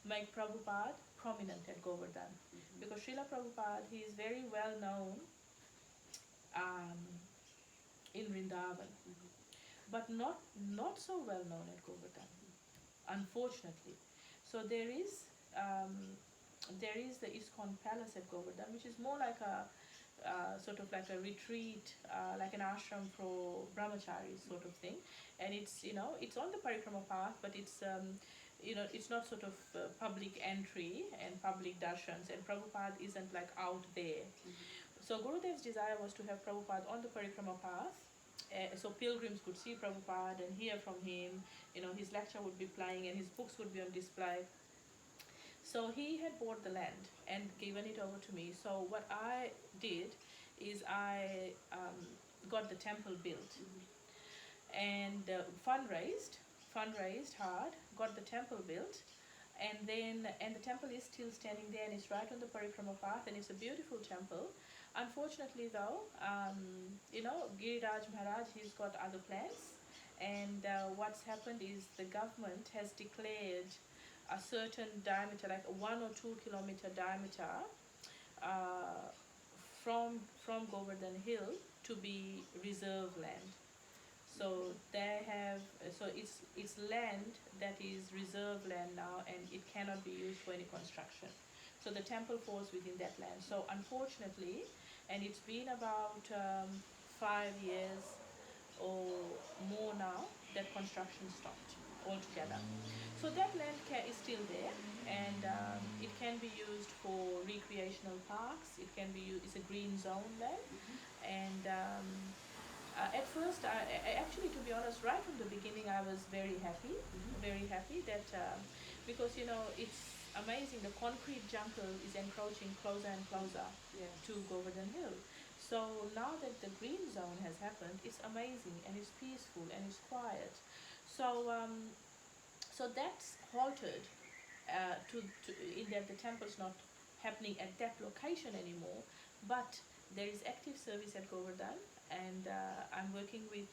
make Prabhupada prominent at Govardhan. Mm-hmm. Because Srila Prabhupada, he is very well known in Vrindavan, Mm-hmm. but not so well known at Govardhan, unfortunately. So there is the ISKCON Palace at Govardhan, which is more like a sort of like a retreat, like an ashram for brahmacharis sort of thing, and it's it's on the parikrama path, but it's it's not sort of public entry and public darshans, and Prabhupada isn't like out there. Mm-hmm. So Gurudev's desire was to have Prabhupada on the parikrama path, so pilgrims could see Prabhupada and hear from him. His lecture would be playing and his books would be on display. So he had bought the land and given it over to me. So what I did is I got the temple built, Mm-hmm. and fundraised hard, got the temple built, and the temple is still standing there, and it's right on the parikrama path, and it's a beautiful temple. Unfortunately, though, Giriraj Maharaj, he's got other plans, and what's happened is the government has declared a certain diameter, like a 1 or 2 kilometer diameter, from Govardhan Hill to be reserve land. So it's land that is reserve land now, and it cannot be used for any construction. So the temple falls within that land. So unfortunately, and it's been about 5 years or more now that construction stopped altogether. So that land is still there, and it can be used for recreational parks. It can be used, it's a green zone land, and at first, I actually, to be honest, right from the beginning, I was very happy that because it's amazing. The concrete jungle is encroaching closer and closer to Govardhan Hill. So now that the green zone has happened, it's amazing, and it's peaceful, and it's quiet. So that's halted in that the temple's not happening at that location anymore, but there is active service at Govardhan, and I'm working with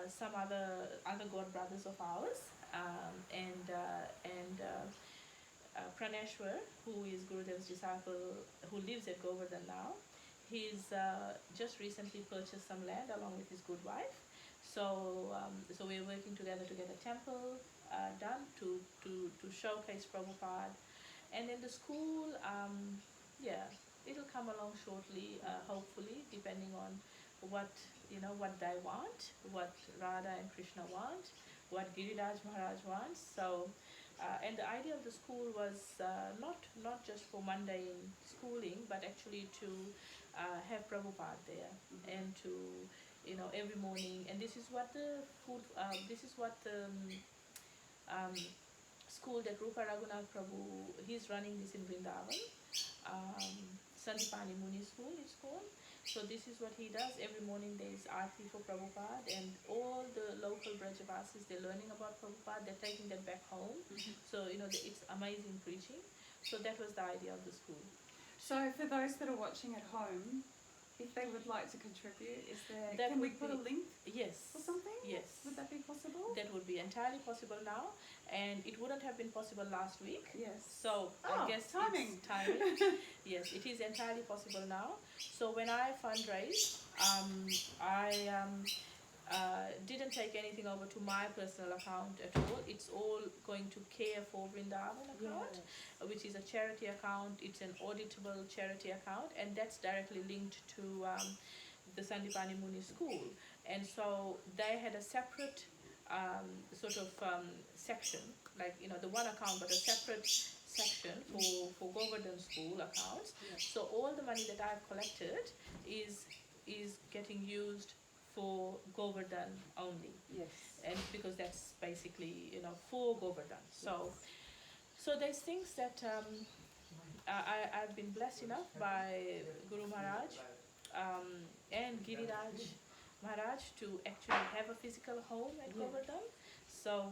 some other god brothers of ours, and Praneshwar, who is Gurudev's disciple, who lives at Govardhan now. He's just recently purchased some land along with his good wife. So we're working together to get a temple done to showcase Prabhupada, and then the school, it'll come along shortly, hopefully, depending on what they want, what Radha and Krishna want, what Giriraj Maharaj wants. So, and the idea of the school was not just for mundane schooling, but actually to have Prabhupada there, and to every morning. And this is what the school that Rupa Raghunath Prabhu, he's running this in Vrindavan. Sandipani Muni School, it's called. So this is what he does. Every morning there is aarti for Prabhupada, and all the local Brajavasis, they're learning about Prabhupada, they're taking that back home. So, it's amazing preaching. So that was the idea of the school. So for those that are watching at home, if they would like to contribute, can we put a link? Yes. Or something? Yes. Would that be possible? That would be entirely possible now, and it wouldn't have been possible last week. Yes. So I guess timing. It's timing. Yes, it is entirely possible now. So when I fundraised, I didn't take anything over to my personal account at all. It's all going to Care for Vrindavan account, which is a charity account. It's an auditable charity account, and that's directly linked to the Sandipani Muni School. And so they had a separate section, like the one account, but a separate section for Govardhan school accounts. Yes. So all the money that I've collected is getting used for Govardhan only, Yes. and because that's basically for Govardhan. So there's things that I've been blessed enough by Guru Maharaj and Giriraj Maharaj to actually have a physical home at Yeah. Govardhan. So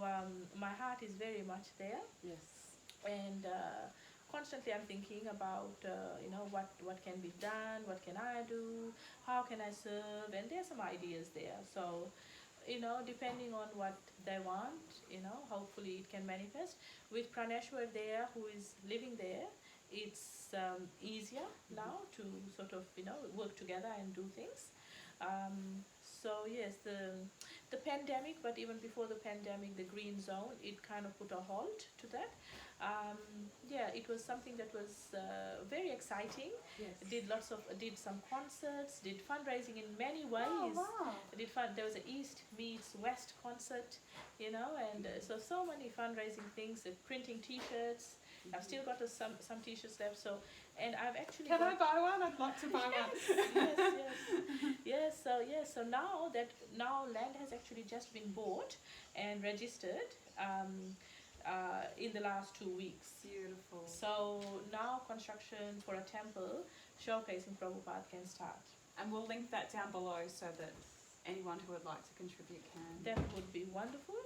my heart is very much there, Yes. and constantly I'm thinking about what can be done, what can I do, how can I serve, and there's some ideas there. So depending on what they want, hopefully it can manifest. With Praneshwar there, who is living there, it's easier now to sort of work together and do things. So yes, the pandemic, but even before the pandemic, the green zone, it kind of put a halt to that. Yeah, it was something that was very exciting. Yes. Did some concerts, did fundraising in many ways. Oh, wow. There was an East meets West concert, and so many fundraising things, printing T-shirts. I've still got some T-shirts left. So, and I've actually. Can I buy one? I'd love to buy one. Yes. So now land has actually just been bought and registered in the last 2 weeks. Beautiful. So now construction for a temple showcasing Prabhupada can start. And we'll link that down below so that anyone who would like to contribute can. That would be wonderful.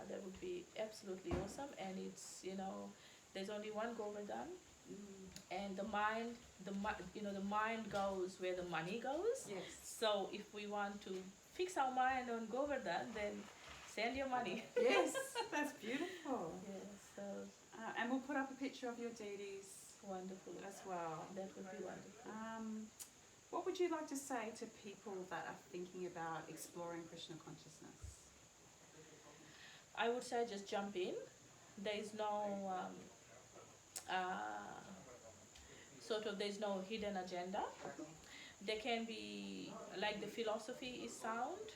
That would be absolutely awesome. And it's there's only one Govardhan, and the mind goes where the money goes. Yes. So if we want to fix our mind on Govardhan, then send your money. Yes, that's beautiful. Yes, so and we'll put up a picture of your deities wonderful as well. That would be wonderful. What would you like to say to people that are thinking about exploring Krishna consciousness? I would say just jump in. There is no there's no hidden agenda. There can be, like, the philosophy is sound,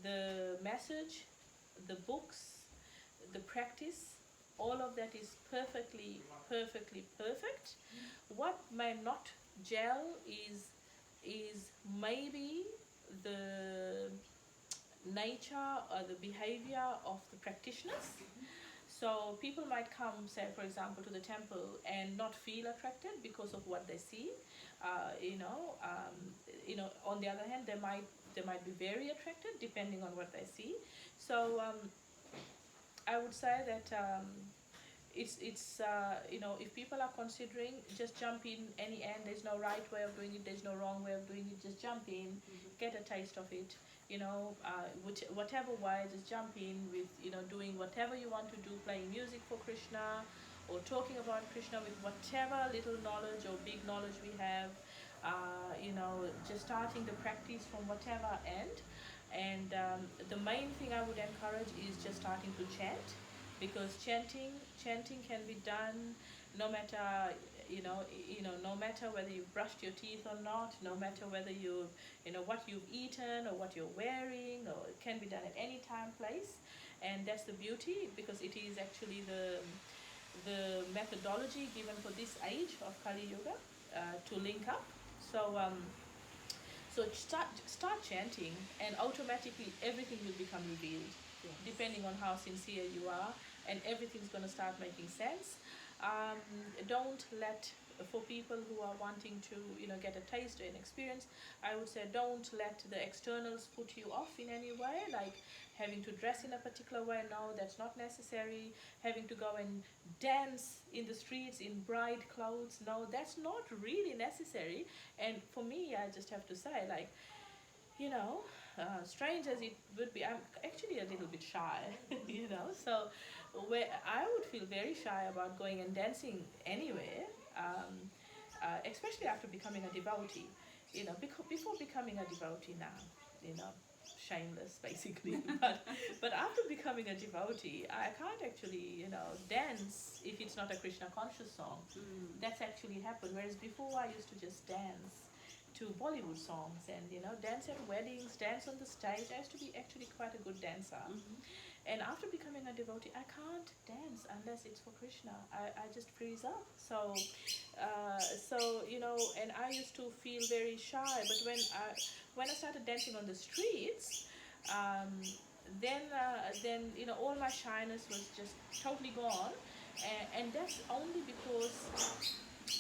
the message, the books, the practice, all of that is perfectly perfect. What may not gel is maybe the nature or the behavior of the practitioners. So people might come, say, for example, to the temple and not feel attracted because of what they see. On the other hand, they might be very attracted depending on what they see. So I would say that it's if people are considering, just jump in any end. There's no right way of doing it. There's no wrong way of doing it. Just jump in, get a taste of it. Whatever way, just jump in with doing whatever you want to do, playing music for Krishna, or talking about Krishna with whatever little knowledge or big knowledge we have. Just starting the practice from whatever end. And the main thing I would encourage is just starting to chant, because chanting can be done no matter no matter whether you've brushed your teeth or not, no matter whether you've what you've eaten or what you're wearing, or it can be done at any time, place. And that's the beauty, because it is actually the methodology given for this age of Kali Yuga to link up. So start chanting, and automatically everything will become revealed. Yes. Depending on how sincere you are, and everything's going to start making sense. Don't let, for people who are wanting to get a taste or an experience, I would say don't let the externals put you off in any way, like having to dress in a particular way. No, that's not necessary. Having to go and dance in the streets in bright clothes, no, that's not really necessary. And for me, I just have to say, like, strange as it would be, I'm actually a little bit shy, so where I would feel very shy about going and dancing anywhere, especially after becoming a devotee, before becoming a devotee now, shameless basically, but after becoming a devotee, I can't actually, dance if it's not a Krishna conscious song. That's actually happened, whereas before I used to just dance to Bollywood songs and, you know, dance at weddings, dance on the stage. I used to be actually quite a good dancer. And after becoming a devotee, I can't dance unless it's for Krishna. I just freeze up. So, you know, and I used to feel very shy. But when I started dancing on the streets, then you know, all my shyness was just totally gone, and that's only because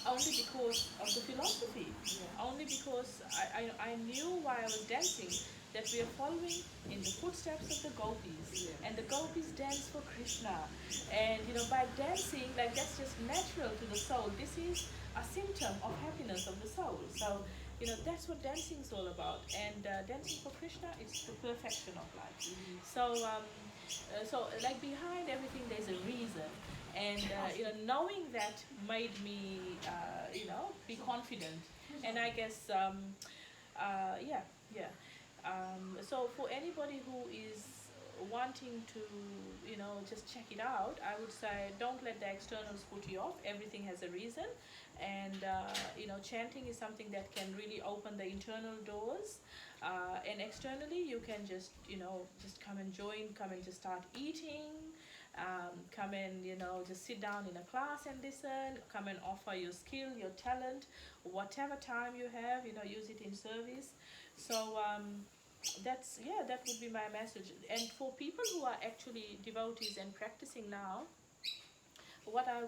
of the philosophy. Only because I knew while I was dancing that we are following in the footsteps of the gopis, and the gopis dance for Krishna, and you know, by dancing, like, that's just natural to the soul. This is a symptom of happiness of the soul. So, you know, that's what dancing is all about, and dancing for Krishna is the perfection of life. So like, behind everything there's a reason, and you know, knowing that made me you know, be confident. And I guess so for anybody who is wanting to, you know, just check it out, I would say don't let the externals put you off. Everything has a reason, and you know, chanting is something that can really open the internal doors, and externally you can just, you know, just come and join, come and just start eating, come and, you know, just sit down in a class and listen, come and offer your skill, your talent, whatever time you have, you know, use it in service. So that would be my message. And for people who are actually devotees and practicing now, what I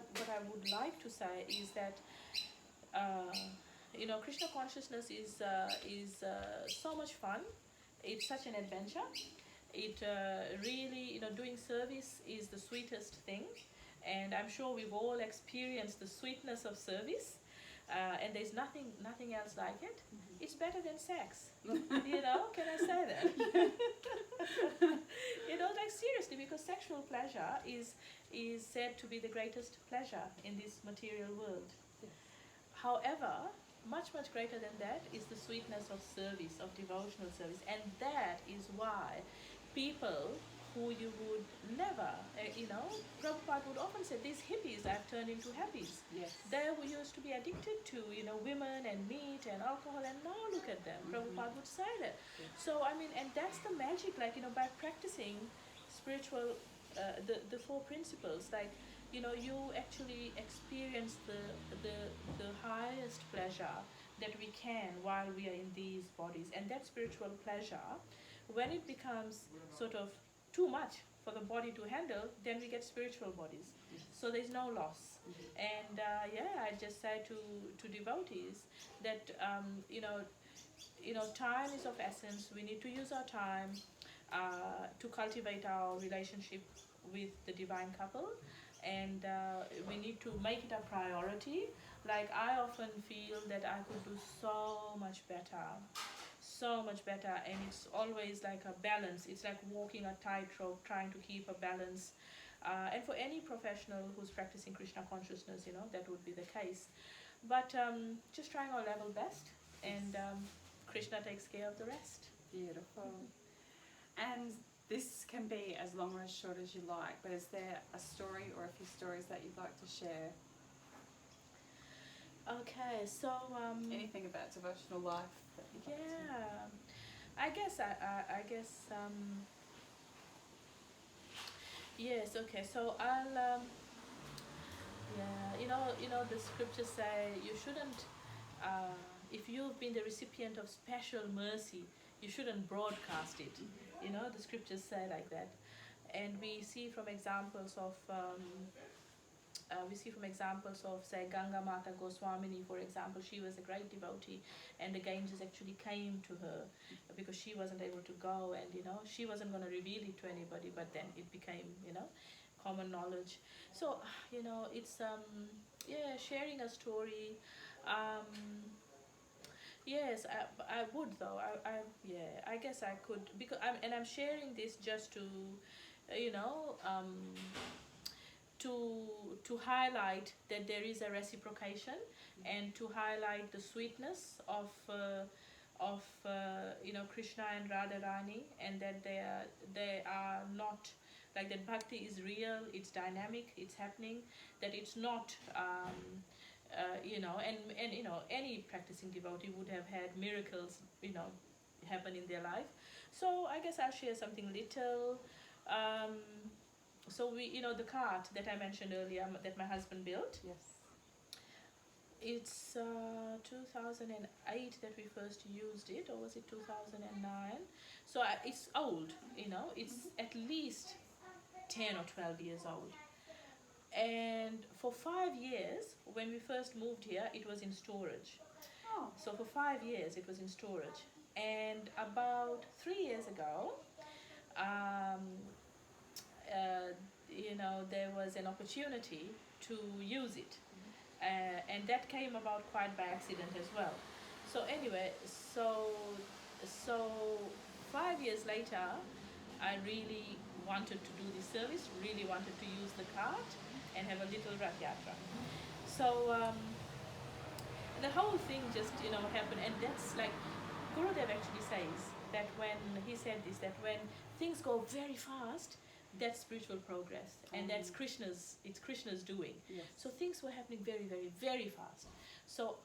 would like to say is that you know, Krishna consciousness is so much fun. It's such an adventure. It really, you know, doing service is the sweetest thing, and I'm sure we've all experienced the sweetness of service. And there's nothing else like it. It's better than sex. You know, can I say that? You know, like, seriously, because sexual pleasure is said to be the greatest pleasure in this material world. However, much greater than that is the sweetness of service, of devotional service, and that is why people who you would never, you know, Prabhupada would often say, these hippies I've turned into happies. Yes. They who used to be addicted to, you know, women and meat and alcohol, and now look at them. Prabhupada would say that. So, I mean, and that's the magic, like, you know, by practicing spiritual, the four principles, like, you know, you actually experience the highest pleasure that we can while we are in these bodies. And that spiritual pleasure, when it becomes sort of too much for the body to handle, then we get spiritual bodies. So there's no loss. And I just say to devotees that you know, time is of essence. We need to use our time to cultivate our relationship with the divine couple, and we need to make it a priority. Like, I often feel that I could do so much better, and it's always like a balance. It's like walking a tightrope, trying to keep a balance. And for any professional who's practicing Krishna consciousness, you know, that would be the case. But just trying our level best, and Krishna takes care of the rest. Beautiful. And this can be as long or as short as you like, but is there a story or a few stories that you'd like to share? Okay, so Anything about devotional life that you'd like to? I guess yes. Okay, so I'll you know, the scriptures say you shouldn't, if you've been the recipient of special mercy, you shouldn't broadcast it. You know, the scriptures say like that, and we see from examples of say Ganga Mata Goswamini, for example. She was a great devotee, and the Ganges actually came to her because she wasn't able to go, and you know, she wasn't going to reveal it to anybody, but then it became, you know, common knowledge. So, you know, it's sharing a story. Yes, I would though. I guess I could, because I'm sharing this just to, you know, to highlight that there is a reciprocation, and to highlight the sweetness of you know, Krishna and Radharani, and that they are not, like, that bhakti is real, it's dynamic, it's happening, that it's not and any practicing devotee would have had miracles, happen in their life. So I guess I'll share something little. So the cart that I mentioned earlier that my husband built. Yes. It's 2008 that we first used it, or was it 2009? So it's old, it's at least 10 or 12 years old. And for 5 years, when we first moved here, it was in storage. Oh. So for 5 years, it was in storage. And about 3 years ago, there was an opportunity to use it. And that came about quite by accident as well. So anyway, so 5 years later, I really wanted to do this service, really wanted to use the cart and have a little Rath Yatra. So the whole thing just happened, and that's like Gurudev actually says that when he said this, that when things go very fast, that's spiritual progress, and that's Krishna's doing. Yes. So things were happening very, very, very fast. So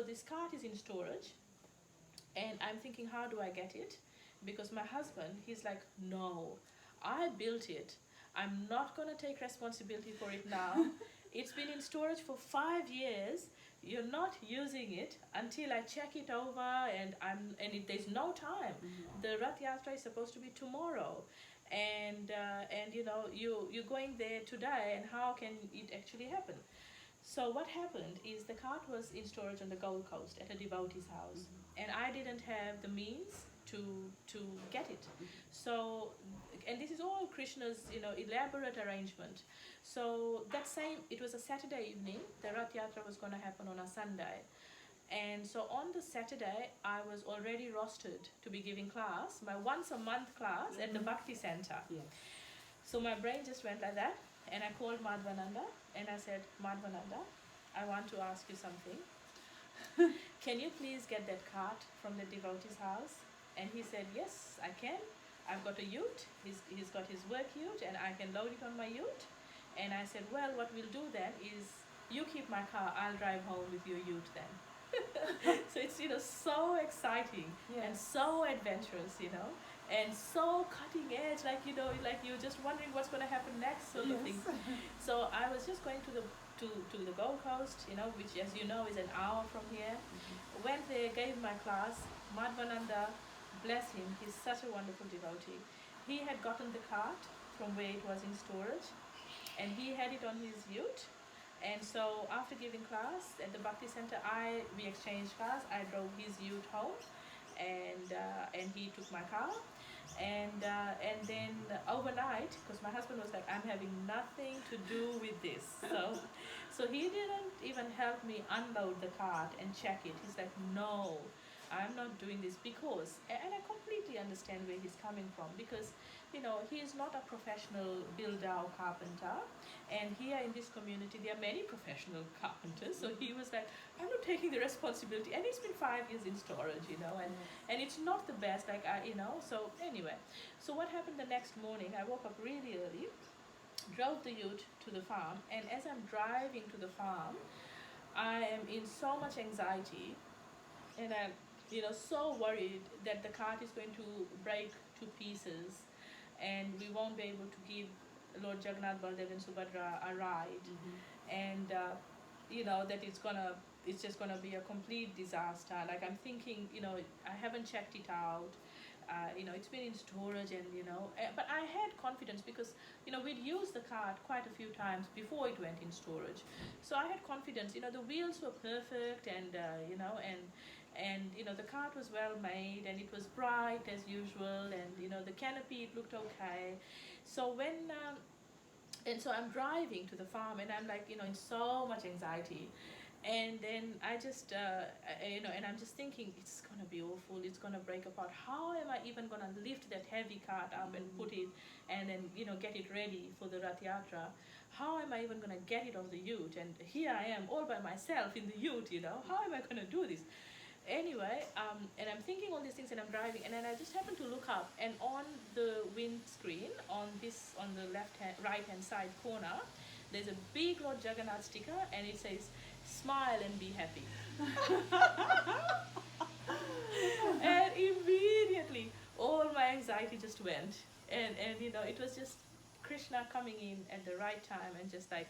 this cart is in storage, and I'm thinking, how do I get it? Because my husband, he's like, no, I built it. I'm not going to take responsibility for it now. It's been in storage for 5 years. You're not using it until I check it over, and there's no time. Mm-hmm. The Rath Yatra is supposed to be tomorrow. And you're going there today, and how can it actually happen? So what happened is the cart was in storage on the Gold Coast at a devotee's house, and I didn't have the means to get it. So, and this is all Krishna's elaborate arrangement. So it was a Saturday evening. The Rath Yatra was going to happen on a Sunday. And so on the Saturday, I was already rostered to be giving class, my once a month class at the Bhakti Center. Yes. So my brain just went like that, and I called Madhvananda and I said, Madhvananda, I want to ask you something. Can you please get that cart from the devotee's house? And he said, yes, I can. I've got a ute. He's got his work ute, and I can load it on my ute. And I said, well, what we'll do then is you keep my car, I'll drive home with your ute then. So it's so exciting, yes, and so adventurous, and so cutting edge, like you're just wondering what's going to happen next, sort of thing. So I was just going to the Gold Coast, which, as you know, is an hour from here. Went there, gave my class. Madhvananda, bless him, he's such a wonderful devotee. He had gotten the cart from where it was in storage, and he had it on his ute. And so after giving class at the Bhakti Center, we exchanged cars. I drove his ute home, and he took my car. And then overnight, because my husband was like, I'm having nothing to do with this. So he didn't even help me unload the cart and check it. He's like, no, I'm not doing this because, and I completely understand where he's coming from, because he is not a professional builder or carpenter, and here in this community there are many professional carpenters. So he was like, I'm not taking the responsibility, and it's been 5 years in storage, and it's not the best, so anyway. So what happened the next morning, I woke up really early, drove the ute to the farm, and as I'm driving to the farm, I am in so much anxiety, and I'm so worried that the cart is going to break to pieces, and we won't be able to give Lord Jagannath, Baldev and Subhadra a ride, and that it's just gonna be a complete disaster. Like, I'm thinking, I haven't checked it out. It's been in storage, and but I had confidence because we'd used the cart quite a few times before it went in storage, so I had confidence. The wheels were perfect, and the cart was well made, and it was bright as usual, and the canopy, it looked okay. So so I'm driving to the farm, and I'm like in so much anxiety. And then I just, and I'm just thinking, it's going to be awful, it's going to break apart. How am I even going to lift that heavy cart up and put it, and then, get it ready for the Rath Yatra? How am I even going to get it on the ute? And here I am all by myself in the ute, how am I going to do this? Anyway, and I'm thinking all these things, and I'm driving, and then I just happened to look up, and on the windscreen, on the right-hand side corner, there's a big Lord Jagannath sticker, and it says, "Smile and be happy." And immediately all my anxiety just went, and you know, it was just Krishna coming in at the right time and just like,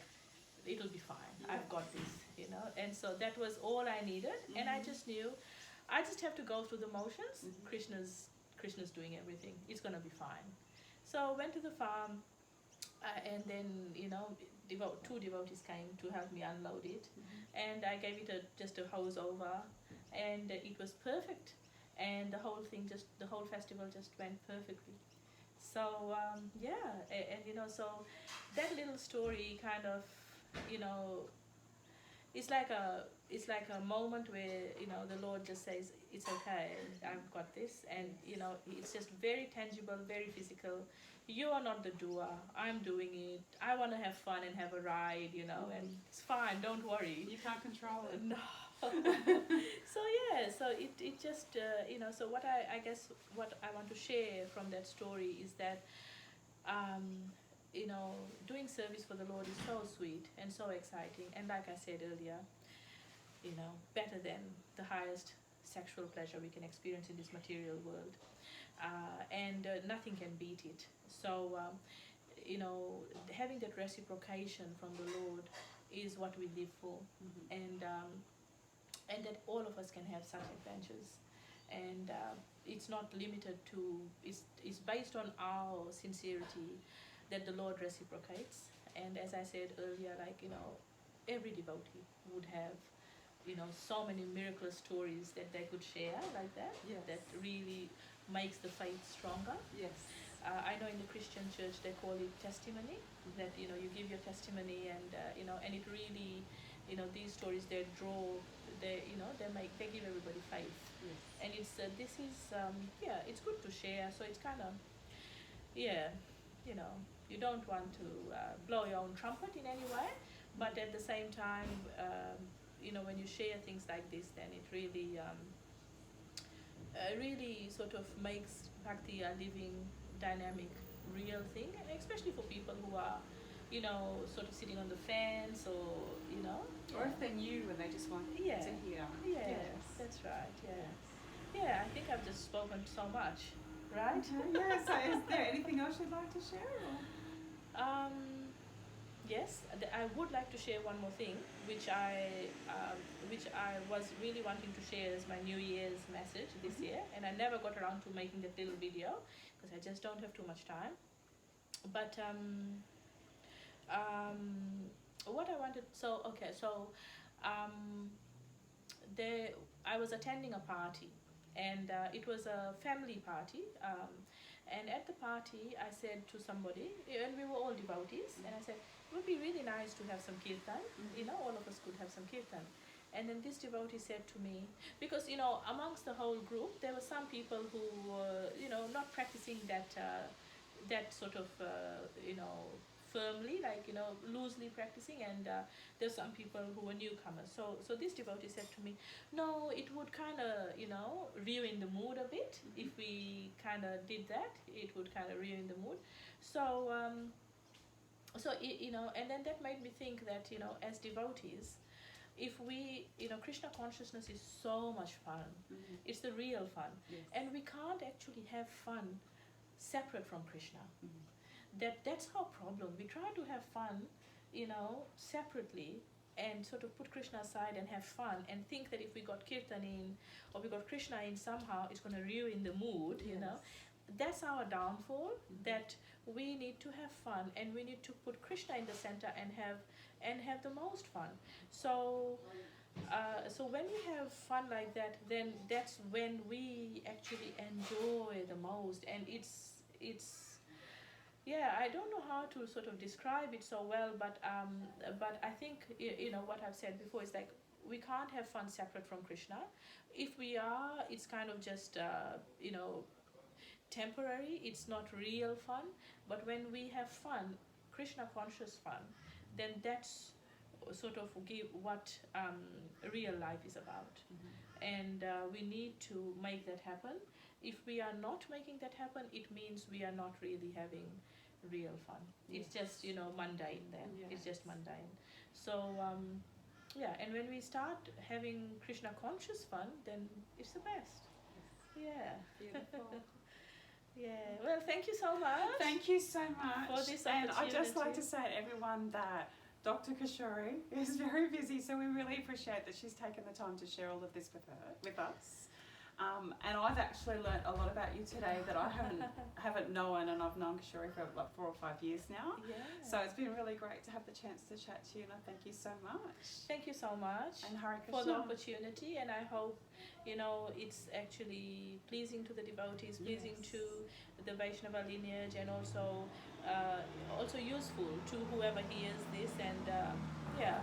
it'll be fine, I've got this, you know. And so that was all I needed. And I just knew I just have to go through the motions. Krishna's doing everything, it's gonna be fine. So went to the farm, and then, you know, two devotees came to help me unload it, and I gave it just a hose over, and it was perfect. And the whole festival just went perfectly. So and you know, so that little story kind of, you know, it's like a moment where, you know, the Lord just says, it's okay, I've got this. And you know, it's just very tangible, very physical. You are not the doer, I'm doing it. I want to have fun and have a ride, you know, and it's fine, don't worry. You can't control it. No. So yeah, so it just you know, so what I guess what I want to share from that story is that you know, doing service for the Lord is so sweet and so exciting, and like I said earlier, you know, better than the highest sexual pleasure we can experience in this material world, and nothing can beat it. So you know, having that reciprocation from the Lord is what we live for, and that all of us can have such adventures. And it's not limited to, it's based on our sincerity that the Lord reciprocates. And as I said earlier, like, you know, every devotee would have, you know, so many miraculous stories that they could share like that, that really makes the faith stronger. Yes. I know in the Christian church they call it testimony, that, you know, you give your testimony, and you know, and it really, you know, these stories, they draw, they, you know, they give everybody faith. Yes. And it's this is it's good to share. So it's kind of, you know, you don't want to blow your own trumpet in any way, but at the same time, you know, when you share things like this, then it really really sort of makes bhakti a living, dynamic, real thing, and especially for people who are, you know, sort of sitting on the fence, or, you know, or if they're new and they just want to hear. Yes, that's right. Yeah, I think I've just spoken so much, right? Yeah, so is there anything else you'd like to share? Or? Yes, I would like to share one more thing, which I was really wanting to share as my New Year's message this year, and I never got around to making that little video because I just don't have too much time. But what I wanted, I was attending a party, and it was a family party, and at the party I said to somebody, and we were all devotees, and I said, it would be really nice to have some kirtan, you know, all of us could have some kirtan. And then this devotee said to me, because, you know, amongst the whole group there were some people who were, you know, not practicing that that sort of you know, firmly, like, you know, loosely practicing, and there's some people who were newcomers. So this devotee said to me, no, it would kind of, you know, ruin the mood a bit if we kind of did that. It would kind of ruin the mood. So you know, and then that made me think that, you know, as devotees, if we, you know, Krishna consciousness is so much fun. It's the real fun. Yes. And we can't actually have fun separate from Krishna. That's our problem. We try to have fun, you know, separately, and sort of put Krishna aside and have fun, and think that if we got kirtan in, or we got Krishna in somehow, it's going to ruin the mood, you know. That's our downfall, that we need to have fun, and we need to put Krishna in the center and have the most fun. So when we have fun like that, then that's when we actually enjoy the most. And it's I don't know how to sort of describe it so well, but I think, you know, what I've said before is like, we can't have fun separate from Krishna. If we are, it's kind of just you know, temporary. It's not real fun. But when we have fun, Krishna conscious fun, then that's sort of give what real life is about. And we need to make that happen. If we are not making that happen, it means we are not really having real fun. It's just, you know, mundane then. It's just mundane. So, yeah, and when we start having Krishna conscious fun, then it's the best. Yeah. Beautiful. Yeah. Well, thank you so much. Thank you so much. For this and I'd just like opportunity. to say to everyone that Dr. Kisori is very busy, so we really appreciate that she's taken the time to share all of this with us. And I've actually learnt a lot about you today that I haven't known, and I've known Kisori for like 4 or 5 years now. Yeah. So it's been really great to have the chance to chat to you, and I thank you so much. Thank you so much And Hare for Krishna. the opportunity, and I hope, you know, it's actually pleasing to the devotees, pleasing to the Vaishnava lineage, and also useful to whoever hears this, and yeah,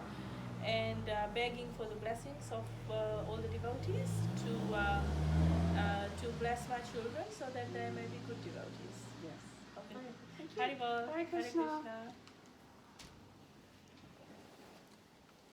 and begging for the blessings of all the devotees to bless my children so that they may be good devotees. Yes. Okay. Thank you. Haribol. Hare Krishna. Hare Krishna.